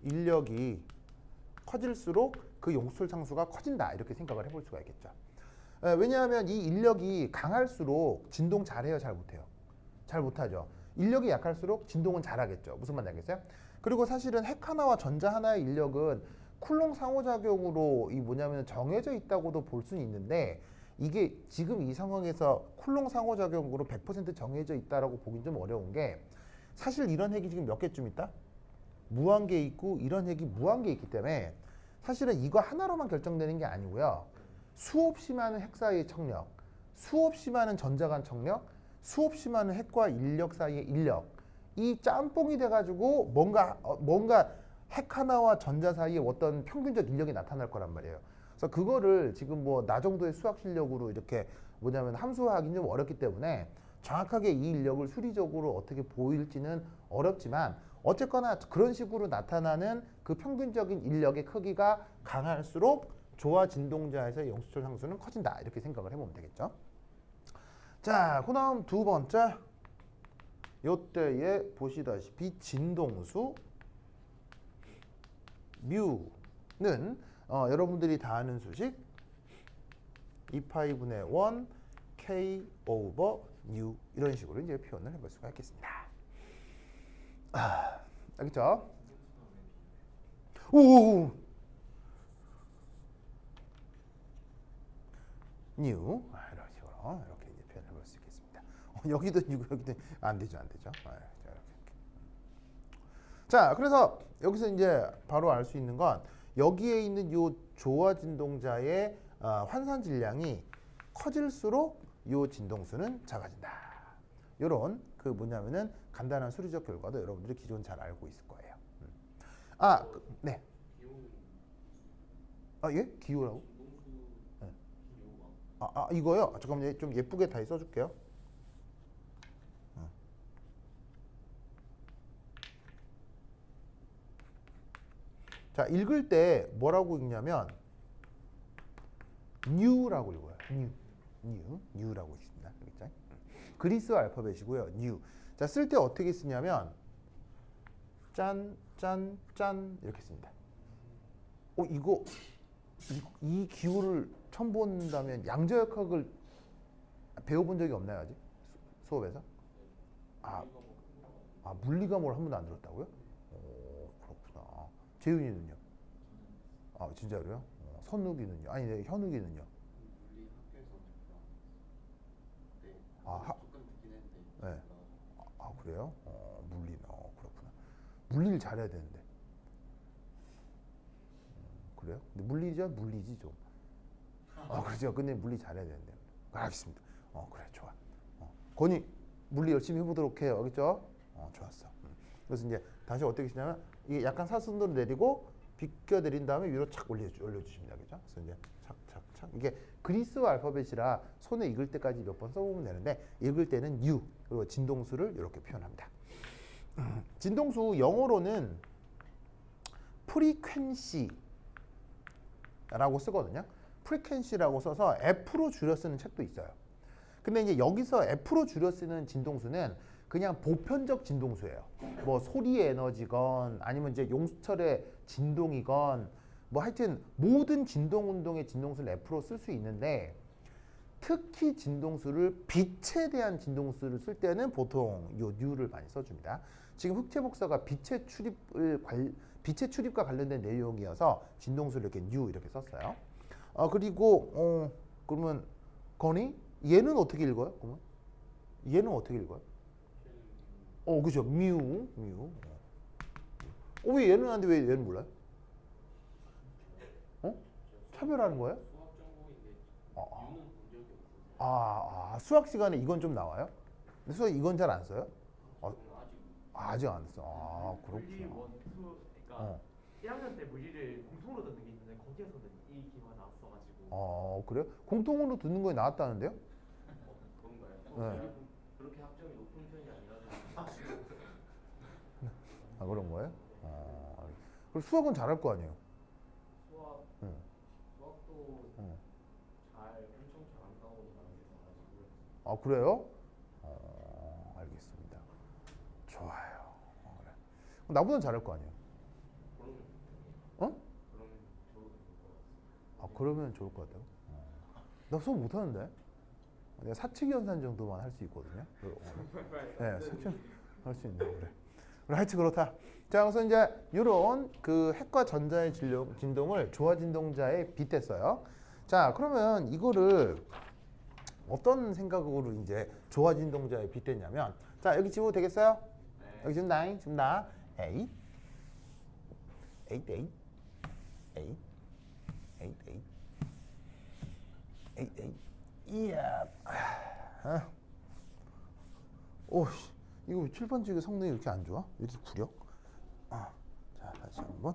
인력이 커질수록 그 용수철 상수가 커진다 이렇게 생각을 해볼 수가 있겠죠. 왜냐하면 이 인력이 강할수록 진동 잘해요, 잘 못해요? 잘 못하죠. 인력이 약할수록 진동은 잘하겠죠. 무슨 말인지 알겠어요? 그리고 사실은 핵 하나와 전자 하나의 인력은 쿨롱 상호작용으로 이 뭐냐면 정해져 있다고도 볼 수는 있는데 이게 지금 이 상황에서 쿨롱 상호작용으로 100% 정해져 있다라고 보긴 좀 어려운 게 사실 이런 핵이 지금 몇 개쯤 있다? 무한개 있고 이런 핵이 무한개 있기 때문에 사실은 이거 하나로만 결정되는 게 아니고요. 수없이 많은 핵 사이의 청력, 수없이 많은 전자 간 청력, 수없이 많은 핵과 인력 사이의 인력 이 짬뽕이 돼가지고 뭔가 핵 하나와 전자 사이에 어떤 평균적 인력이 나타날 거란 말이에요. 그래서 그거를 지금 뭐 나 정도의 수학 실력으로 이렇게 뭐냐면 함수하기는 좀 어렵기 때문에 정확하게 이 인력을 수리적으로 어떻게 보일지는 어렵지만 어쨌거나 그런 식으로 나타나는 그 평균적인 인력의 크기가 강할수록 조화 진동자에서의 용수철 상수는 커진다 이렇게 생각을 해보면 되겠죠. 자, 그 다음 두 번째 요때에 보시다시피 진동수 뮤는 여러분들이 다 아는 수식 2파이분의 1 K 오버 뉴 이런 식으로 이제 표현을 해볼 수가 있겠습니다. 알겠죠? 오! 뉴 이런 식으로 이렇게 이제 표현해 볼 수 있겠습니다. 여기도 여기도 안 되죠. 자, 그래서 여기서 이제 바로 알 수 있는 건 여기에 있는 요 조화 진동자의 환산 질량이 커질수록 요 진동수는 작아진다. 요런 그 뭐냐면은 간단한 수리적 결과도 여러분들이 기존 잘 알고 있을 거예요. 네. 예? 기호라고? 네. 이거요? 잠깐만요. 좀 예쁘게 다시 써줄게요. 자, 읽을 때 뭐라고 읽냐면 new라고 읽어요. new라고 있습니다. 알겠죠? 그리스 알파벳이고요. new. 자, 쓸 때 어떻게 쓰냐면 짠, 짠, 짠 이렇게 씁니다. 이거 이 기호를 처음 본다면 양자역학을 배워본 적이 없나요 아직? 수업에서? 물리감을 한 번도 안 들었다고요? 그렇구나. 재윤이는요? 진짜로요? 선욱이는요? 아니, 네, 현욱이는요? 물리 학교에서 네. 조금 듣긴 했는데. 네. 그래요? 물리, 그렇구나. 물리를 잘해야 되는데. 그래요? 근데 물리지 좀. 그렇죠. 근데 물리 잘해야 되는데. 알겠습니다. 그래, 좋아. 건이 물리 열심히 해보도록 해요. 알겠죠? 좋았어. 그래서 이제 다시 어떻게 쓰냐면 이게 약간 사선으로 내리고 비껴 내린 다음에 위로 착 올려주십니다. 그죠? 그래서 이제 착. 이게 그리스 알파벳이라 손에 익을 때까지 몇 번 써보면 되는데 읽을 때는 U 그리고 진동수를 이렇게 표현합니다. 진동수 영어로는 프리퀀시라고 쓰거든요. 프리퀀시라고 써서 F로 줄여 쓰는 책도 있어요. 근데 이제 여기서 F로 줄여 쓰는 진동수는 그냥 보편적 진동수예요. 뭐 소리의 에너지건 아니면 이제 용수철의 진동이건 뭐 하여튼 모든 진동 운동의 진동수를 F로 쓸 수 있는데 특히 진동수를 빛에 대한 진동수를 쓸 때는 보통 요 U를 많이 써줍니다. 지금 흑체복사가 빛의 출입과 관련된 내용이어서 진동수를 이렇게 U 이렇게 썼어요. 그리고 그러면 건이 얘는 어떻게 읽어요? 그러면 얘는 어떻게 읽어요? 그죠. 뮤. 왜 얘는 하는데 왜 얘는 몰라요? 차별하는 거예요? 수학 전공인데 유는 본 적이 없어서. 수학 시간에 이건 좀 나와요? 근데 수학 이건 잘 안 써요? 저는 아직 안 써. 물리 그렇구나. 원투 그러니까 1학년 때 물리를 공통으로 듣는 게 있는데 거기에서는 이 기호가 나왔어가지고. 그래요? 공통으로 듣는 거에 나왔다는데요? 그런가요? 네. 그렇게 학점이 높은 편이 아니라서. 그런 거예요? 그럼 수학은 잘할 거 아니에요? 수학도 응. 엄청 잘한다고 나오고. 그래요? 알겠습니다. 좋아요. 그래. 나보다는 잘할 거 아니에요? 그러면 좋을 것 같아요. 나 수업 못하는데? 내가 사칙 연산 정도만 할 수 있거든요. 네, 사칙 할 수 있는데 그래. 하여튼 그렇다. 자, 그래서 이제 이런 그 핵과 전자의 진동을 조화 진동자에 빗댔어요. 자, 그러면 이거를 어떤 생각으로 이제 조화 진동자에 빗댔냐면, 자, 여기 집어도 되겠어요? 네. 여기 지금 9, 지금 나 8, 8, 8. 이야. 이거 칠판지기 성능이 이렇게 안 좋아? 왜 이렇게 구려? 자, 다시 한번.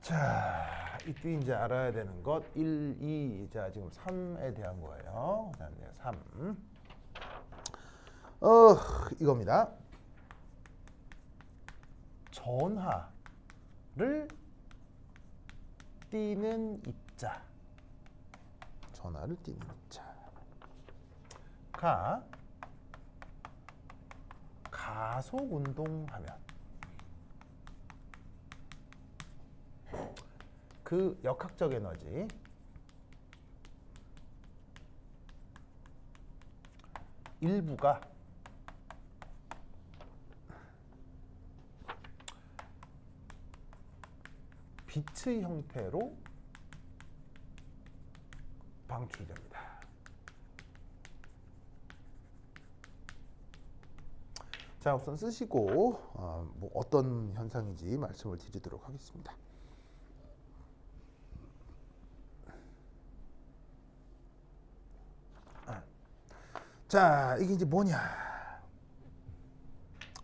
자, 이때 이제 알아야 되는 것 1, 2, 자 지금 3에 대한 거예요. 그다음에 3. 이겁니다. 전하를 띄는 입자. 전하를 띄는 입자가 가속 운동하면 그 역학적 에너지 일부가 빛의 형태로 방출됩니다. 자, 우선 쓰시고 뭐 어떤 현상인지 말씀을 드리도록 하겠습니다. 자, 이게 이제 뭐냐?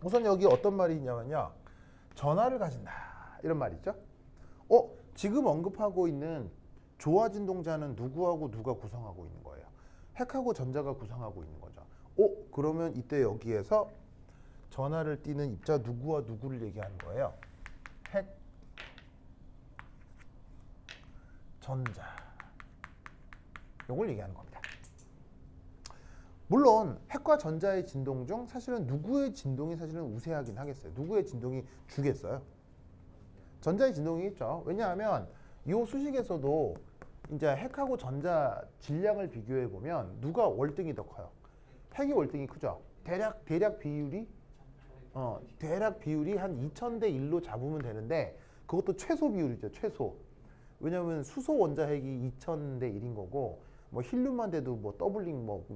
우선 여기 어떤 말이 있냐면요. 전하를 가진다. 이런 말이 있죠. 지금 언급하고 있는 조화 진동자는 누구하고 누가 구성하고 있는 거예요? 핵하고 전자가 구성하고 있는 거죠. 그러면 이때 여기에서 전하를 띠는 입자 누구와 누구를 얘기하는 거예요? 핵, 전자. 이걸 얘기하는 겁니다. 물론 핵과 전자의 진동 중 사실은 누구의 진동이 사실은 우세하긴 하겠어요. 누구의 진동이 주겠어요? 전자의 진동이겠죠. 왜냐하면 이 수식에서도 이제 핵하고 전자 질량을 비교해 보면 누가 월등히 더 커요? 핵이 월등히 크죠. 대략 비율이 대략 비율이 한 2000대 1로 잡으면 되는데 그것도 최소 비율이죠. 최소. 왜냐하면 수소 원자 핵이 2000대 1인 거고 뭐 힐륨만 돼도 뭐 더블링 뭐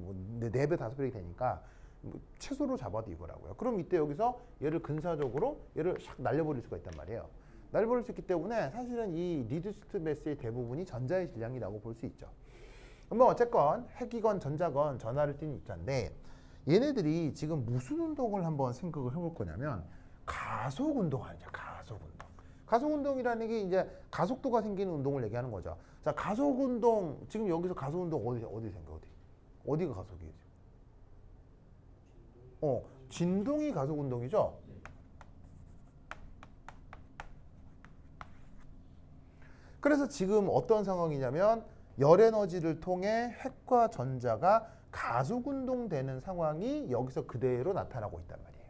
4배 5배이 되니까 뭐 최소로 잡아도 이거라고요. 그럼 이때 여기서 얘를 근사적으로 얘를 샥 날려버릴 수가 있단 말이에요. 날려버릴 수 있기 때문에 사실은 이 리듀스드 매스의 대부분이 전자의 질량이라고 볼 수 있죠. 뭐 어쨌건 핵이건 전자건 전하를 띠는 입자인데 얘네들이 지금 무슨 운동을 한번 생각을 해볼 거냐면 가속 운동하죠. 가속 운동. 가속 운동이라는 게 이제 가속도가 생기는 운동을 얘기하는 거죠. 자, 가속 운동 지금 여기서 가속 운동 어디 생겨? 어디가 가속이에요? 진동이 가속 운동이죠. 그래서 지금 어떤 상황이냐면 열 에너지를 통해 핵과 전자가 가속 운동되는 상황이 여기서 그대로 나타나고 있단 말이에요.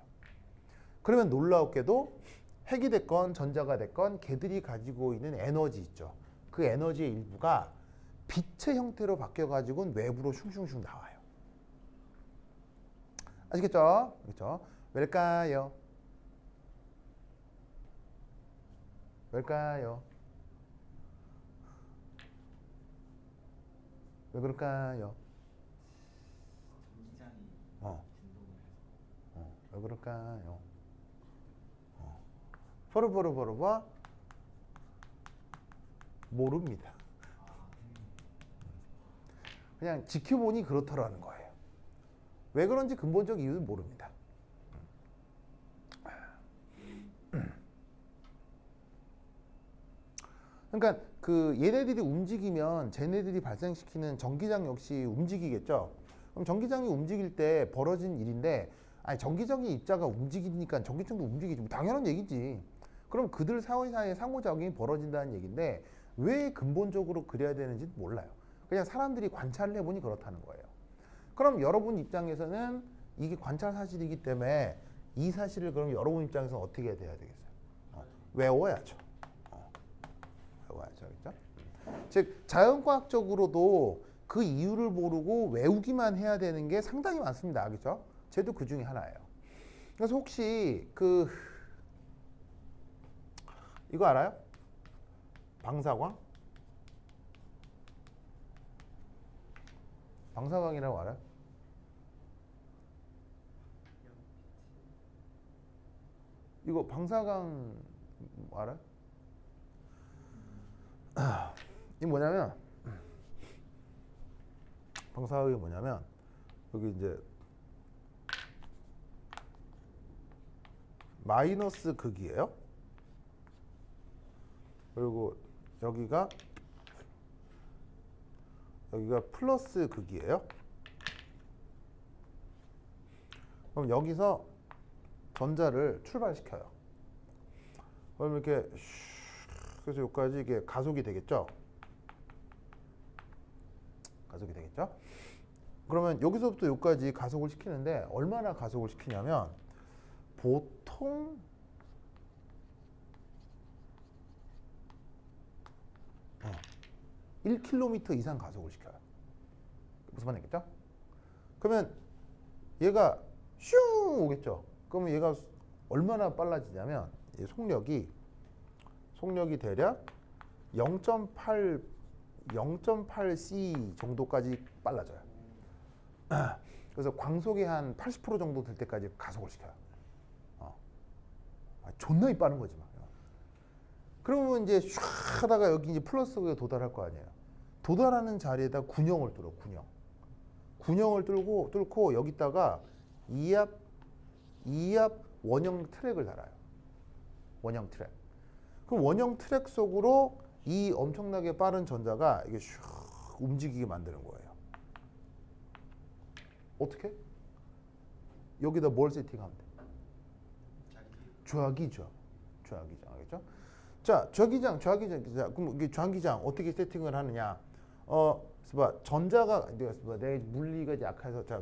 그러면 놀라웠게도 핵이 됐건 전자가 됐건 걔들이 가지고 있는 에너지 있죠. 그 에너지의 일부가 빛의 형태로 바뀌어가지고 외부로 슝슝슝 나와요. 아시겠죠? 그렇죠? 왜일까요? 왜일까요? 왜 그럴까요? 전기장이 진동을 해서. 왜 그럴까요? 버르버르버르버 모릅니다. 그냥 지켜보니 그렇더라는 거예요. 왜 그런지 근본적 이유는 모릅니다. 그러니까 그 얘네들이 움직이면 쟤네들이 발생시키는 전기장 역시 움직이겠죠. 그럼 전기장이 움직일 때 벌어진 일인데 아니 전기장의 입자가 움직이니까 전기장도 움직이지. 뭐 당연한 얘기지. 그럼 그들 사이에 상호작용이 벌어진다는 얘기인데 왜 근본적으로 그래야 되는지 몰라요. 그냥 사람들이 관찰을 해보니 그렇다는 거예요. 그럼 여러분 입장에서는 이게 관찰 사실이기 때문에 이 사실을 그럼 여러분 입장에서는 어떻게 해야 되겠어요? 외워야죠. 외워야죠. 그렇죠? 즉 자연과학적으로도 그 이유를 모르고 외우기만 해야 되는 게 상당히 많습니다. 그렇죠? 쟤도 그 중에 하나예요. 그래서 혹시 이거 알아요? 방사광? 방사광이라고 알아요? 이거 방사광 알아요? 이 뭐냐면 방사광이 뭐냐면 여기 이제 마이너스 극이에요. 그리고 여기가 플러스 극이에요. 그럼 여기서 전자를 출발시켜요. 그럼 이렇게 그래서 여기까지 이게 가속이 되겠죠. 가속이 되겠죠. 그러면 여기서부터 여기까지 가속을 시키는데 얼마나 가속을 시키냐면 보통 1km 이상 가속을 시켜요. 무슨 말이겠죠? 그러면 얘가 슝 오겠죠. 그러면 얘가 얼마나 빨라지냐면 이 속력이 대략 0.8C 정도까지 빨라져요. 그래서 광속이 한 80% 정도 될 때까지 가속을 시켜요. 존나게 빠른 거지 막. 그러면 이제 슉 하다가 여기 이제 플러스에 도달할 거 아니에요. 도달하는 자리에다 군형을 뚫어. 군형을 뚫고 여기다가 이압 원형 트랙을 달아요. 원형 트랙. 그럼 원형 트랙 속으로 이 엄청나게 빠른 전자가 이게 슉 움직이게 만드는 거예요. 어떻게? 여기다 뭘 세팅하면 돼? 좌기장. 알겠죠? 자, 좌기장. 자, 그럼 이게 좌기장 어떻게 세팅을 하느냐? 봐, 전자가 내 물리가 약해서 자,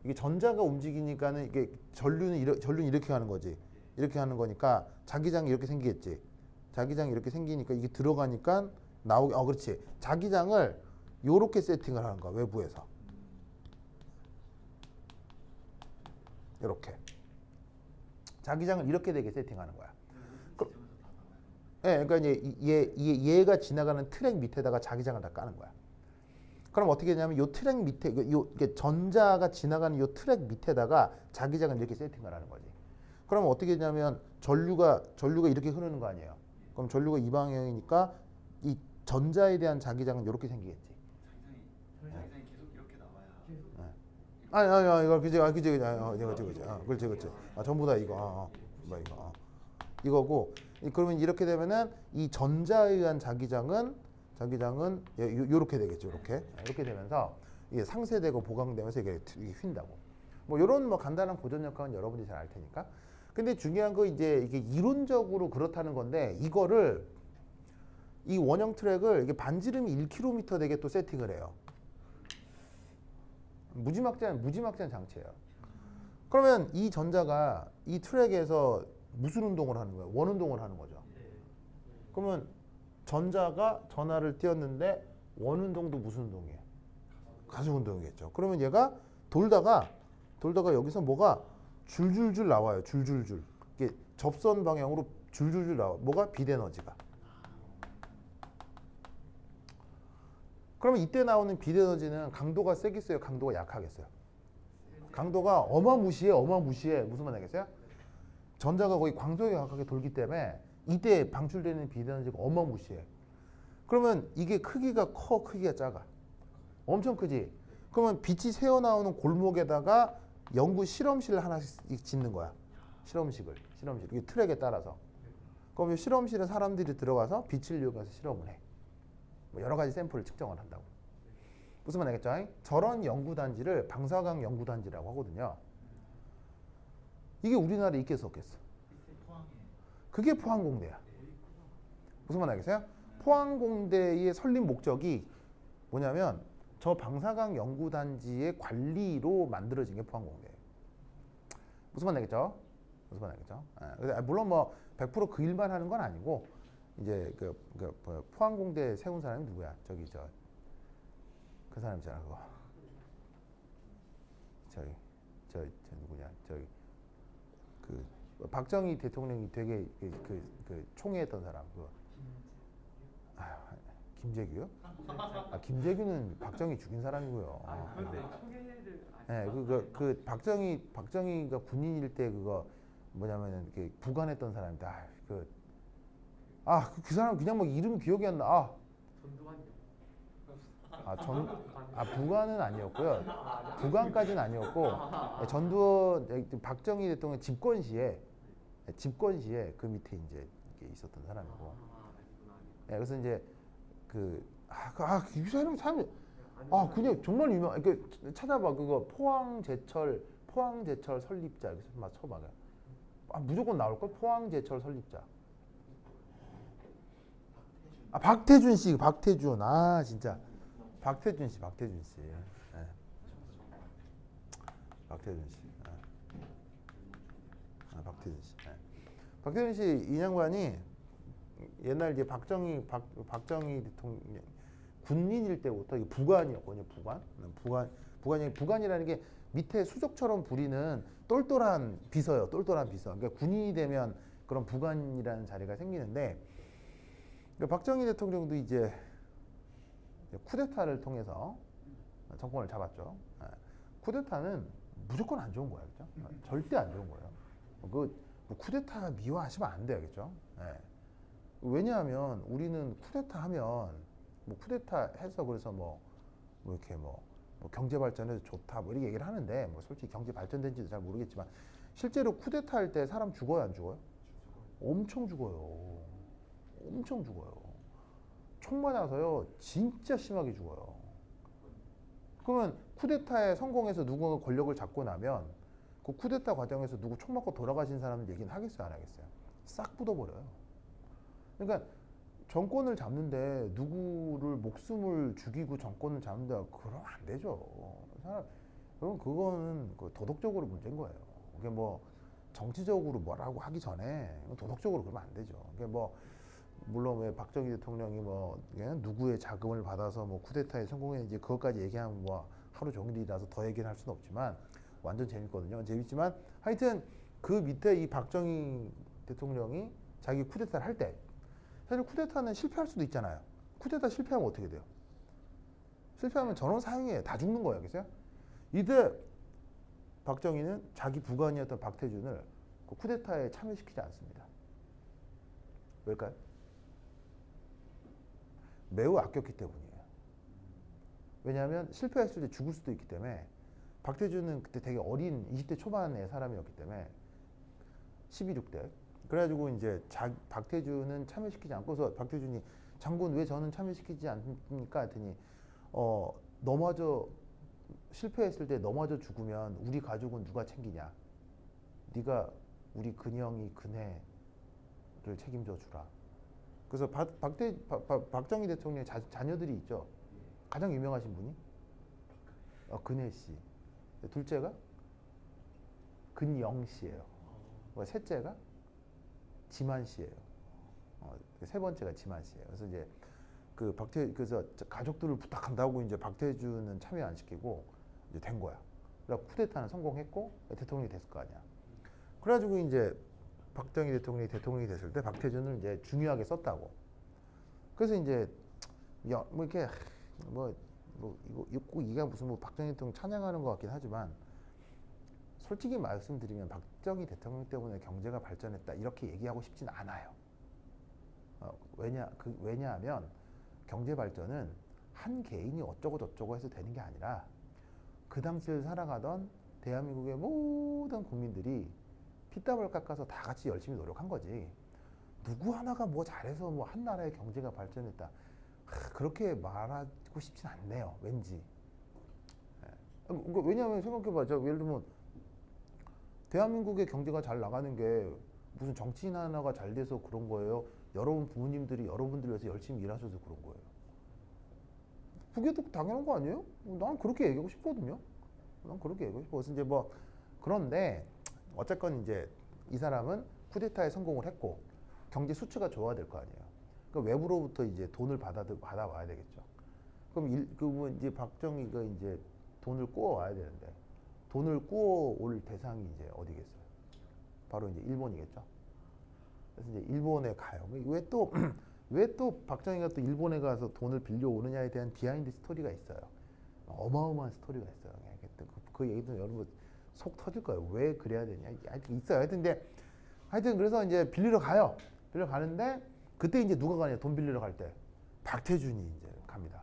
이게 전자가 움직이니까는 이게 전류는 이렇게 가는 거지. 이렇게 하는 거니까 자기장이 이렇게 생기겠지. 자기장이 이렇게 생기니까 이게 들어가니까 나오게. 그렇지. 자기장을 요렇게 세팅을 하는 거야. 외부에서. 이렇게. 자기장을 이렇게 되게 세팅하는 거야. 예, 그러니까 이제 얘가 지나가는 트랙 밑에다가 자기장을 다 까는 거야. 그럼 어떻게 되냐면 요 트랙 밑에 이게 전자가 지나가는 요 트랙 밑에다가 자기장을 이렇게 세팅을 하는 거지. 그럼 어떻게 되냐면 전류가 이렇게 흐르는 거 아니에요. 그럼 전류가 이 방향이니까 이 전자에 대한 자기장은 이렇게 생기겠지. 자기장이 계속 이렇게 나와야. 아니 이거 그렇지. 전부 다 이거. 이거고. 그러면 이렇게 되면은 이 전자에 의한 자기장은 요렇게 되겠죠. 이렇게 되면서 이게 상쇄되고 보강되면서 이게 휜다고. 뭐 이런 뭐 간단한 고전 역학은 여러분들이 잘 알 테니까. 근데 중요한 거 이제 이게 이론적으로 그렇다는 건데 이거를 이 원형 트랙을 이게 반지름이 1km 되게 또 세팅을 해요. 무지막지한 장치예요. 그러면 이 전자가 이 트랙에서 무슨 운동을 하는 거예요? 원 운동을 하는 거죠. 그러면 전자가 전하를 띄웠는데 원 운동도 무슨 운동이에요? 가속 운동이겠죠. 그러면 얘가 돌다가 여기서 뭐가 줄줄줄 나와요. 줄줄줄. 이게 접선 방향으로 줄줄줄 나와. 뭐가? 빛 에너지가. 그러면 이때 나오는 빛 에너지는 강도가 세겠어요? 강도가 약하겠어요? 강도가 어마무시해. 무슨 말 하겠어요? 전자가 거의 광속에 가깝게 돌기 때문에 이때 방출되는 빛 에너지가 어마무시해. 그러면 이게 크기가 커, 크기가 작아? 엄청 크지? 그러면 빛이 새어나오는 골목에다가 연구 실험실을 하나씩 짓는 거야. 실험실. 이 트랙에 따라서. 그럼 이 실험실에 사람들이 들어가서 빛을 이용해서 실험을 해. 뭐 여러 가지 샘플을 측정을 한다고. 무슨 말 알겠죠? 저런 연구단지를 방사각 연구단지라고 하거든요. 이게 우리나라에 있겠어 없겠어? 그게 포항공대야. 무슨 말 알겠어요? 포항공대의 설립 목적이 뭐냐면 저 방사각 연구단지의 관리로 만들어진 게 포항공대예요. 무슨 말 알겠죠? 물론 뭐 100% 그 일만 하는 건 아니고 이제 포항공대 세운 사람이 누구야? 그 사람 있잖아 그거. 저 누구냐? 그 박정희 대통령이 되게 그 총회했던 사람 그거. 김재규요? 김재규는 박정희 죽인 사람이고요. 그런데 총회를 그 박정희가 군인일 때 그거 뭐냐면은 이렇게 부관했던 사람이다. 그 사람 그냥 막 이름 기억이 안 나. 전두환이요. 부관은 아니었고요. 부관까지는 아니었고 박정희 대통령 집권 시에 그 밑에 이제 이게 있었던 사람이고. 그래서 이제 이 사람이 그냥 정말 유명. 찾아봐 그거 포항제철 설립자 여기서 막 쳐봐. 무조건 나올 걸. 포항제철 설립자. 박태준 씨. 진짜. 박태준 씨. 박태준 씨. 박태준 씨 이 양반이 옛날 이제 박정희 대통령 군인일 때부터 이게 부관이었거든요. 부관이라는 게 밑에 수족처럼 부리는 똘똘한 비서요. 그러니까 군인이 되면 그런 부관이라는 자리가 생기는데 박정희 대통령도 이제 쿠데타를 통해서 정권을 잡았죠. 쿠데타는 무조건 안 좋은 거야, 그죠? 절대 안 좋은 거예요. 쿠데타 미화하시면 안 돼요, 그죠? 왜냐하면 우리는 쿠데타 하면 쿠데타 해서 그래서 이렇게 경제 발전해서 좋다 이렇게 얘기를 하는데 솔직히 경제 발전된지도 잘 모르겠지만 실제로 쿠데타 할 때 사람 죽어요, 안 죽어요? 엄청 죽어요. 총 맞아서요 진짜 심하게 죽어요. 그러면 쿠데타에 성공해서 누군가 권력을 잡고 나면 그 쿠데타 과정에서 누구 총 맞고 돌아가신 사람 얘기는 하겠어요, 안 하겠어요? 싹 묻어버려요. 그러니까 정권을 잡는데 누구를 목숨을 죽이고 정권을 잡는다 그러면 안 되죠. 그럼 그거는 그 도덕적으로 문제인 거예요. 그게 뭐 정치적으로 뭐라고 하기 전에 도덕적으로 그러면 안 되죠. 그게 뭐 물론 왜 박정희 대통령이 뭐 누구의 자금을 받아서 뭐 쿠데타에 성공했는지 그것까지 얘기하면 뭐 하루 종일이라서 더 얘기를 할 수는 없지만 완전 재밌거든요. 재밌지만 하여튼 그 밑에 이 박정희 대통령이 자기 쿠데타를 할 때 사실 쿠데타는 실패할 수도 있잖아요. 쿠데타 실패하면 어떻게 돼요? 실패하면 전원 사형이에요. 다 죽는 거예요. 그죠? 이때 박정희는 자기 부관이었던 박태준을 그 쿠데타에 참여시키지 않습니다. 왜일까요? 매우 아꼈기 때문이에요. 왜냐하면 실패했을 때 죽을 수도 있기 때문에 박태준은 그때 되게 어린 20대 초반의 사람이었기 때문에 12, 6대 그래가지고 이제 박태준은 참여시키지 않고서 박태준이 장군 왜 저는 참여시키지 않습니까? 했더니 넘어져 실패했을 때 넘어져 죽으면 우리 가족은 누가 챙기냐? 네가 우리 근형이 근혜를 책임져 주라. 그래서 박정희 대통령의 자녀들이 있죠. 가장 유명하신 분이 근혜 씨. 둘째가 근영 씨예요. 셋째가 지만 씨예요. 세 번째가 지만 씨예요. 그래서 이제 그래서 가족들을 부탁한다고 이제 박태준은 참여 안 시키고 이제 된 거야. 그래서 쿠데타는 성공했고 대통령이 됐을 거 아니야. 그래가지고 이제 박정희 대통령이 됐을 때 박태준을 이제 중요하게 썼다고. 그래서 이제 뭐 이렇게 이거 무슨 뭐 박정희 대통령 찬양하는 것 같긴 하지만 솔직히 말씀드리면 박정희 대통령 때문에 경제가 발전했다 이렇게 얘기하고 싶진 않아요. 왜냐하면 경제 발전은 한 개인이 어쩌고 저쩌고 해서 되는 게 아니라 그 당시를 살아가던 대한민국의 모든 국민들이 피땀을 깎아서 다 같이 열심히 노력한 거지. 누구 하나가 뭐 잘해서 뭐 한 나라의 경제가 발전했다. 그렇게 말하고 싶진 않네요. 왠지. 왜냐하면 생각해봐. 예를 들면 대한민국의 경제가 잘 나가는 게 무슨 정치인 하나가 잘 돼서 그런 거예요. 여러분 부모님들이 여러분들 위해서 열심히 일하셔서 그런 거예요. 그게 또 당연한 거 아니에요? 난 그렇게 얘기하고 싶거든요. 난 그렇게 얘기하고 싶어. 그래서 이제 뭐 그런데 어쨌건 이제 이 사람은 쿠데타에 성공을 했고 경제 수치가 좋아야 될 거 아니에요. 그러니까 외부로부터 이제 돈을 받아와야 되겠죠. 그럼 이제 박정희가 이제 돈을 꾸어와야 되는데 돈을 꾸어올 대상이 이제 어디겠어요? 바로 이제 일본이겠죠. 그래서 이제 일본에 가요. 왜 또 박정희가 또 일본에 가서 돈을 빌려오느냐에 대한 비하인드 스토리가 있어요. 어마어마한 스토리가 있어요. 그 얘기도 여러분 속 터질 거예요. 왜 그래야 되냐? 있어요. 하여튼 그래서 이제 빌리러 가요. 빌리러 가는데 그때 이제 누가 가냐? 돈 빌리러 갈 때 박태준이 이제 갑니다.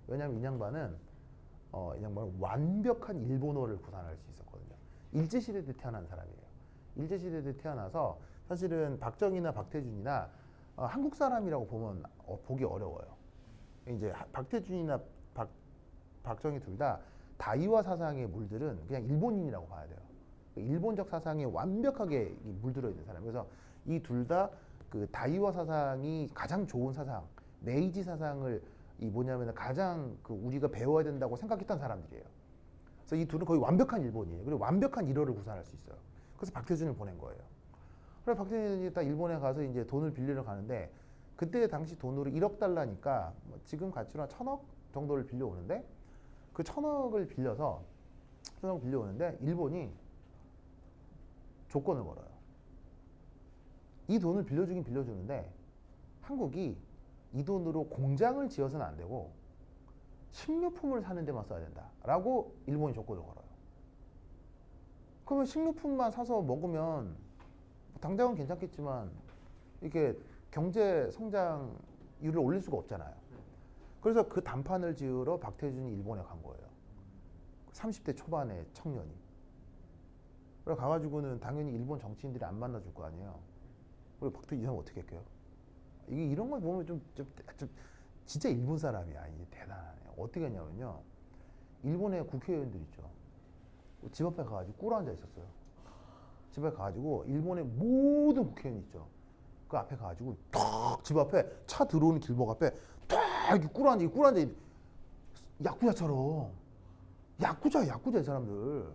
왜냐하면 이 양반은 완벽한 일본어를 구사할 수 있었거든요. 일제시대 때 태어난 사람이에요. 일제시대 때 태어나서 사실은 박정희나 박태준이나 한국 사람이라고 보면 보기 어려워요. 이제 박태준이나 박정희 둘 다 다이와 사상의 물들은 그냥 일본인이라고 봐야 돼요. 일본적 사상에 완벽하게 물들어 있는 사람. 그래서 이 둘 다 그 다이와 사상이 가장 좋은 사상, 메이지 사상을 가장 우리가 배워야 된다고 생각했던 사람들이에요. 그래서 이 둘은 거의 완벽한 일본이에요. 그리고 완벽한 일어를 구사할 수 있어요. 그래서 박태준을 보낸 거예요. 그래서 박태준이 딱 일본에 가서 이제 돈을 빌리러 가는데 그때 당시 돈으로 1억 달러니까 지금 가치로 한 1,000억 정도를 빌려오는데 그 1,000억을 빌려오는데 일본이 조건을 걸어요. 이 돈을 빌려주는데 한국이 이 돈으로 공장을 지어서는 안 되고 식료품을 사는 데만 써야 된다라고 일본이 조건을 걸어요. 그러면 식료품만 사서 먹으면 당장은 괜찮겠지만 이렇게 경제 성장률을 올릴 수가 없잖아요. 그래서 그 단판을 지으러 박태준이 일본에 간 거예요. 30대 초반의 청년이. 그래 가가지고는 당연히 일본 정치인들이 안 만나줄 거 아니에요. 그리고 박태준 이 사람 어떻게 할게요? 이런 걸 보면 좀 진짜 일본 사람이야. 이게 대단하네. 어떻게 했냐면요. 일본의 국회의원들 있죠. 집 앞에 가가지고 꿇어 앉아 있었어요. 집 앞에 가가지고 일본의 모든 국회의원 있죠. 그 앞에 가가지고 탁 집 앞에 차 들어오는 길목 앞에 딱 이렇게 꿇어 앉아 야쿠자처럼. 야쿠자야 이 사람들.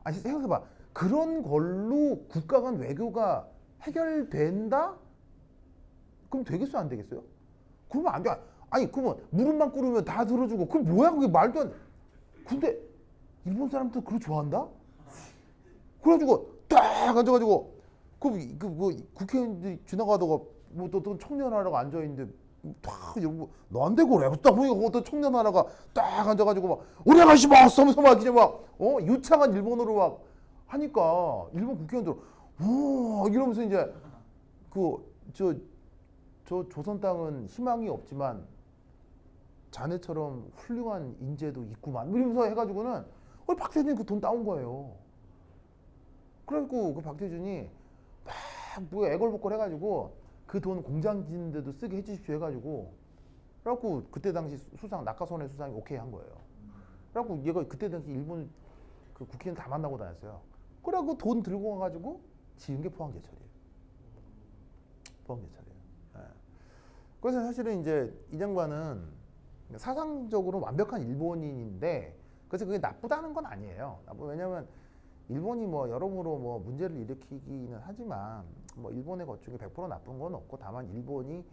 아니 생각해봐. 그런 걸로 국가 간 외교가 해결된다? 그럼 되겠어요 안 되겠어요? 그러면 안 돼. 아니 그러면 무릎만 꿇으면 다 들어주고 그럼 뭐야 그게 말도 안 돼. 근데 일본 사람들 그걸 좋아한다? 그래가지고 딱 앉아가지고 뭐 국회의원들이 지나가다가 뭐 어떤 청년 하나가 앉아 있는데 딱 이러고 너한테 그래? 딱 보니까 어떤 청년 하나가 딱 앉아가지고 막 오래가시마스 하면서 막 그냥 막 유창한 일본어로 막 하니까 일본 국회의원들 오 이러면서 이제 저 조선 땅은 희망이 없지만 자네처럼 훌륭한 인재도 있구만 이러면서 해가지고는 박태준이 그 돈 따온 거예요. 그래갖고 그 박태준이 막 애걸복걸 해가지고 그 돈 공장 짓는 데도 쓰게 해주십시오 해가지고 그래갖고 그때 당시 수상 낙하손해 수상이 오케이 한 거예요. 그래갖고 얘가 그때 당시 일본 그 국회의원 다 만나고 다녔어요. 그래갖고 돈 들고 가가지고 지은 게 포항제철이에요. 포항제철이에요. 네. 그래서 사실은 이제 이 장관은 사상적으로 완벽한 일본인인데 그래서 그게 나쁘다는 건 아니에요. 왜냐면 일본이 뭐 여러모로 뭐 문제를 일으키기는 하지만 뭐 일본의 것 중에 100% 나쁜 건 없고 다만 일본이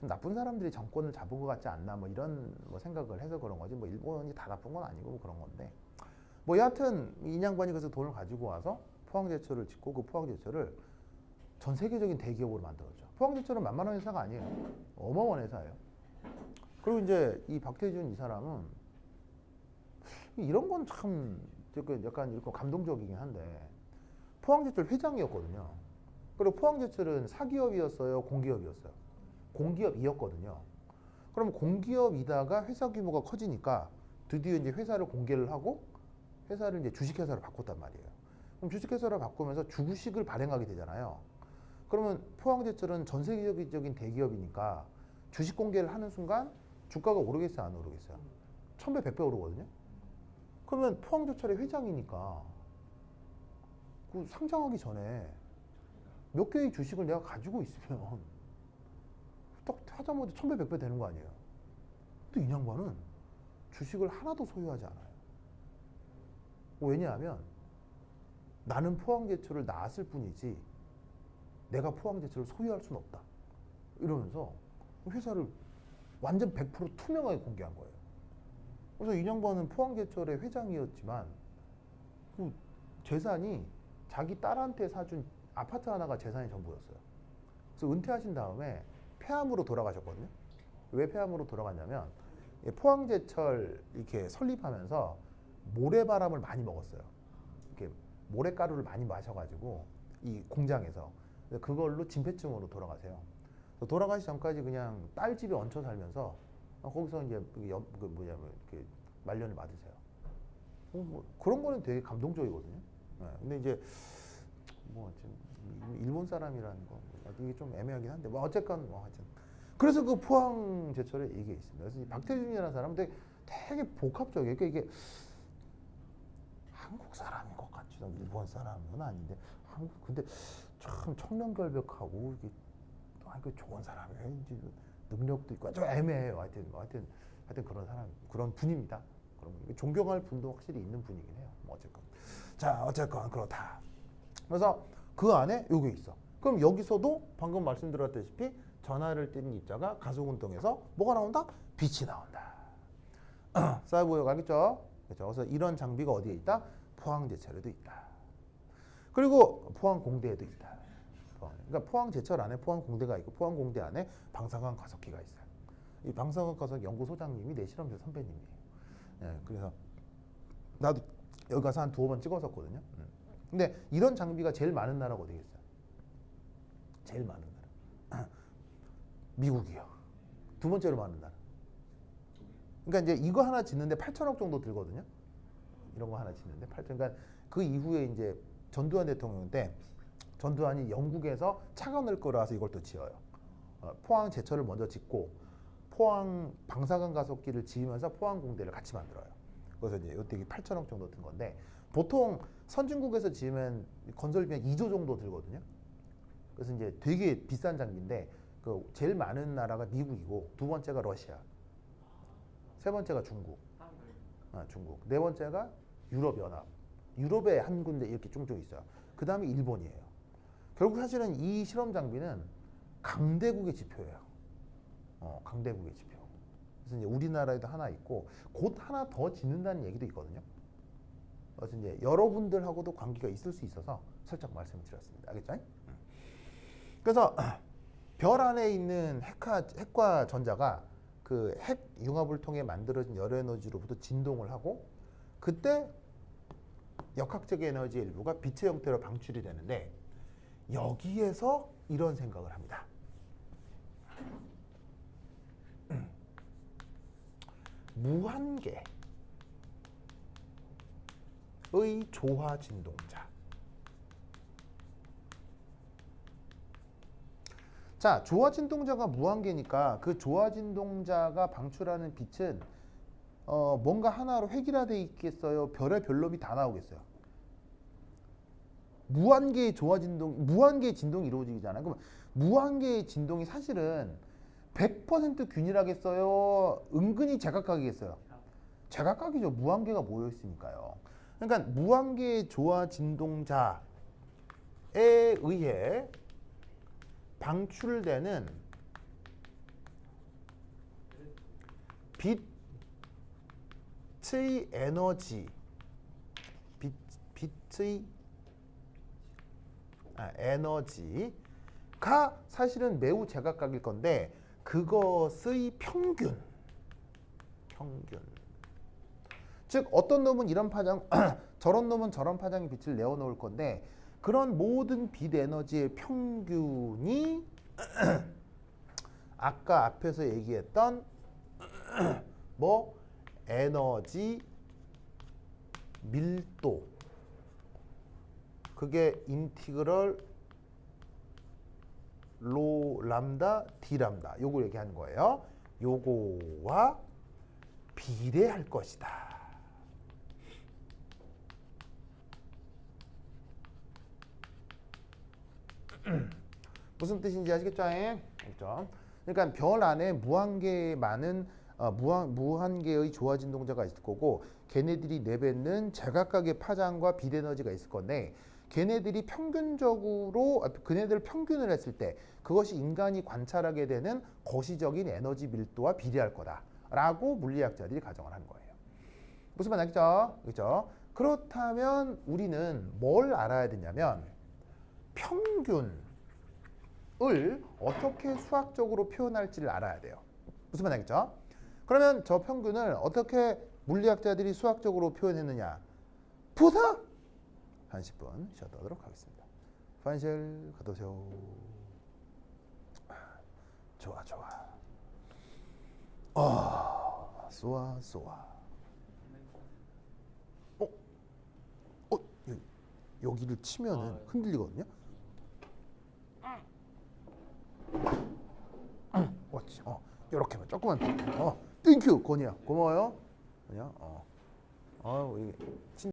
좀 나쁜 사람들이 정권을 잡은 것 같지 않나 뭐 이런 뭐 생각을 해서 그런 거지 뭐 일본이 다 나쁜 건 아니고 뭐 그런 건데 뭐 여하튼 이 양반이 그래서 돈을 가지고 와서 포항제철을 짓고 그 포항제철을 전 세계적인 대기업으로 만들었죠. 포항제철은 만만한 회사가 아니에요. 어마어마한 회사예요. 그리고 이제 이 박태준 이 사람은 이런 건 참 약간 이렇게 감동적이긴 한데 포항제철 회장이었거든요. 그리고 포항제철은 사기업이었어요, 공기업이었어요. 공기업이었거든요. 그럼 공기업이다가 회사 규모가 커지니까 드디어 이제 회사를 공개를 하고 회사를 이제 주식회사로 바꿨단 말이에요. 그럼 주식회사로 바꾸면서 주식을 발행하게 되잖아요. 그러면 포항제철은 전 세계적인 대기업이니까 주식 공개를 하는 순간 주가가 오르겠어요, 안 오르겠어요? 1000배, 100배 오르거든요. 그러면 포항제철의 회장이니까 그 상장하기 전에 몇 개의 주식을 내가 가지고 있으면 딱 하자마자 1000배, 100배 되는 거 아니에요? 근데 이 양반은 주식을 하나도 소유하지 않아요. 왜냐하면 나는 포항제철을 낳았을 뿐이지 내가 포항제철을 소유할 수는 없다. 이러면서 회사를 완전 100% 투명하게 공개한 거예요. 그래서 이 양반은 포항제철의 회장이었지만 그 재산이 자기 딸한테 사준 아파트 하나가 재산이 전부였어요. 그래서 은퇴하신 다음에 폐암으로 돌아가셨거든요. 왜 폐암으로 돌아갔냐면 포항제철 이렇게 설립하면서 모래바람을 많이 먹었어요. 이렇게 모래가루를 많이 마셔가지고 이 공장에서 그걸로 진폐증으로 돌아가세요. 돌아가시 전까지 그냥 딸 집에 얹혀 살면서 거기서 이제 이렇게 말년을 맞으세요. 뭐 그런 거는 되게 감동적이거든요. 네. 근데 이제 뭐 일본 사람이라는 거 이게 좀 애매하긴 한데 뭐 어쨌건 뭐 하여튼 그래서 그 포항제철에 이게 있습니다. 그래서 이 박태준이라는 사람은 되게 복합적이에요. 그러니까 이게 한국 사람인 것 같지도 일본 사람은 아닌데 근데 참 청렴결백하고 이게 그 좋은 사람이에요. 이제 능력도 있고 좀 애매해요. 하여튼 그런 사람 그런 분입니다. 그럼 존경할 분도 확실히 있는 분이긴 해요. 뭐 어쨌건 그렇다. 그래서 그 안에 요게 있어. 그럼 여기서도 방금 말씀드렸다시피 전하를 뗀 입자가 가속운동에서 뭐가 나온다? 빛이 나온다. 사이보여 가겠죠? 그렇죠. 그래서 이런 장비가 어디에 있다? 포항제철에도 있다. 그리고 포항공대에도 있다. 그러니까 포항제철 안에 포항공대가 있고 포항공대 안에 방사광 가속기가 있어요. 이 방사광 가속 연구소장님이 내 실험실 선배님이에요. 예, 그래서 나도 여기 가서 한 2번 찍었었거든요. 근데 이런 장비가 제일 많은 나라가 어디겠어요? 제일 많은 나라. 미국이요. 두 번째로 많은 나라. 그러니까 이제 이거 하나 짓는데 8천억 정도 들거든요. 이런 거 하나 짓는데 8천. 그러니까 그 이후에 이제 전두환 대통령 때 전두환이 영국에서 차관을 끌어와서 이걸 또 지어요. 포항제철을 먼저 짓고 포항 방사능 가속기를 지으면서 포항 공대를 같이 만들어요. 그래서 이제 이때 8천억 정도 든 건데 보통 선진국에서 지으면 건설비 한 2조 정도 들거든요. 그래서 이제 되게 비싼 장비인데 그 제일 많은 나라가 미국이고 두 번째가 러시아, 세 번째가 중국, 중국, 네 번째가 유럽연합. 유럽에 한 군데 이렇게 쫑쫑 있어요. 그 다음에 일본이에요. 결국 사실은 이 실험 장비는 강대국의 지표예요. 강대국의 지표. 그래서 이제 우리나라에도 하나 있고 곧 하나 더 짓는다는 얘기도 있거든요. 그래서 이제 여러분들하고도 관계가 있을 수 있어서 살짝 말씀드렸습니다. 알겠죠? 그래서 별 안에 있는 핵과 전자가 그 핵 융합을 통해 만들어진 열 에너지로부터 진동을 하고 그때 역학적 에너지의 일부가 빛의 형태로 방출이 되는데 여기에서 이런 생각을 합니다. 무한계의 조화 진동자. 자, 조화 진동자가 무한계니까 그 조화 진동자가 방출하는 빛은 뭔가 하나로 획일화되어 있겠어요? 별의 별놈이 다 나오겠어요? 무한계의 조화 진동, 무한계의 진동이 이루어지잖아요. 그럼 무한계의 진동이 사실은 100% 균일하겠어요? 은근히 제각각이겠어요? 제각각이죠. 무한계가 모여 있으니까요. 그러니까 무한계의 조화 진동자에 의해 방출되는 빛의 에너지, 빛의 에너지가 사실은 매우 제각각일 건데 그것의 평균. 즉 어떤 놈은 이런 파장, 저런 놈은 저런 파장의 빛을 내어놓을 건데 그런 모든 빛 에너지의 평균이 아까 앞에서 얘기했던 뭐 에너지 밀도, 그게 인티그럴 로 람다 d 람다 요거 얘기하는 거예요. 요거와 비례할 것이다. 무슨 뜻인지 아시겠죠? 알겠죠? 그러니까 별 안에 무한계의 많은 무한계의 조화 진동자가 있을 거고 걔네들이 내뱉는 제각각의 파장과 빛 에너지가 있을 건데 걔네들이 평균적으로 그네들 평균을 했을 때 그것이 인간이 관찰하게 되는 거시적인 에너지 밀도와 비례할 거다라고 물리학자들이 가정을 하는 거예요. 무슨 말 알겠죠? 그렇죠? 그렇다면 우리는 뭘 알아야 되냐면 평균을 어떻게 수학적으로 표현할지를 알아야 돼요. 무슨 말 알겠죠? 그러면 저 평균을 어떻게 물리학자들이 수학적으로 표현했느냐? 부사! 한 10분 쉬어가도록 하겠습니다. 파인셀 가도세요. 좋아. 쏘아. 여기를 치면은 흔들리거든요. 그렇지. 이렇게만 조금만 더. 땡큐 권이야. 고마워요. 권이야. 이게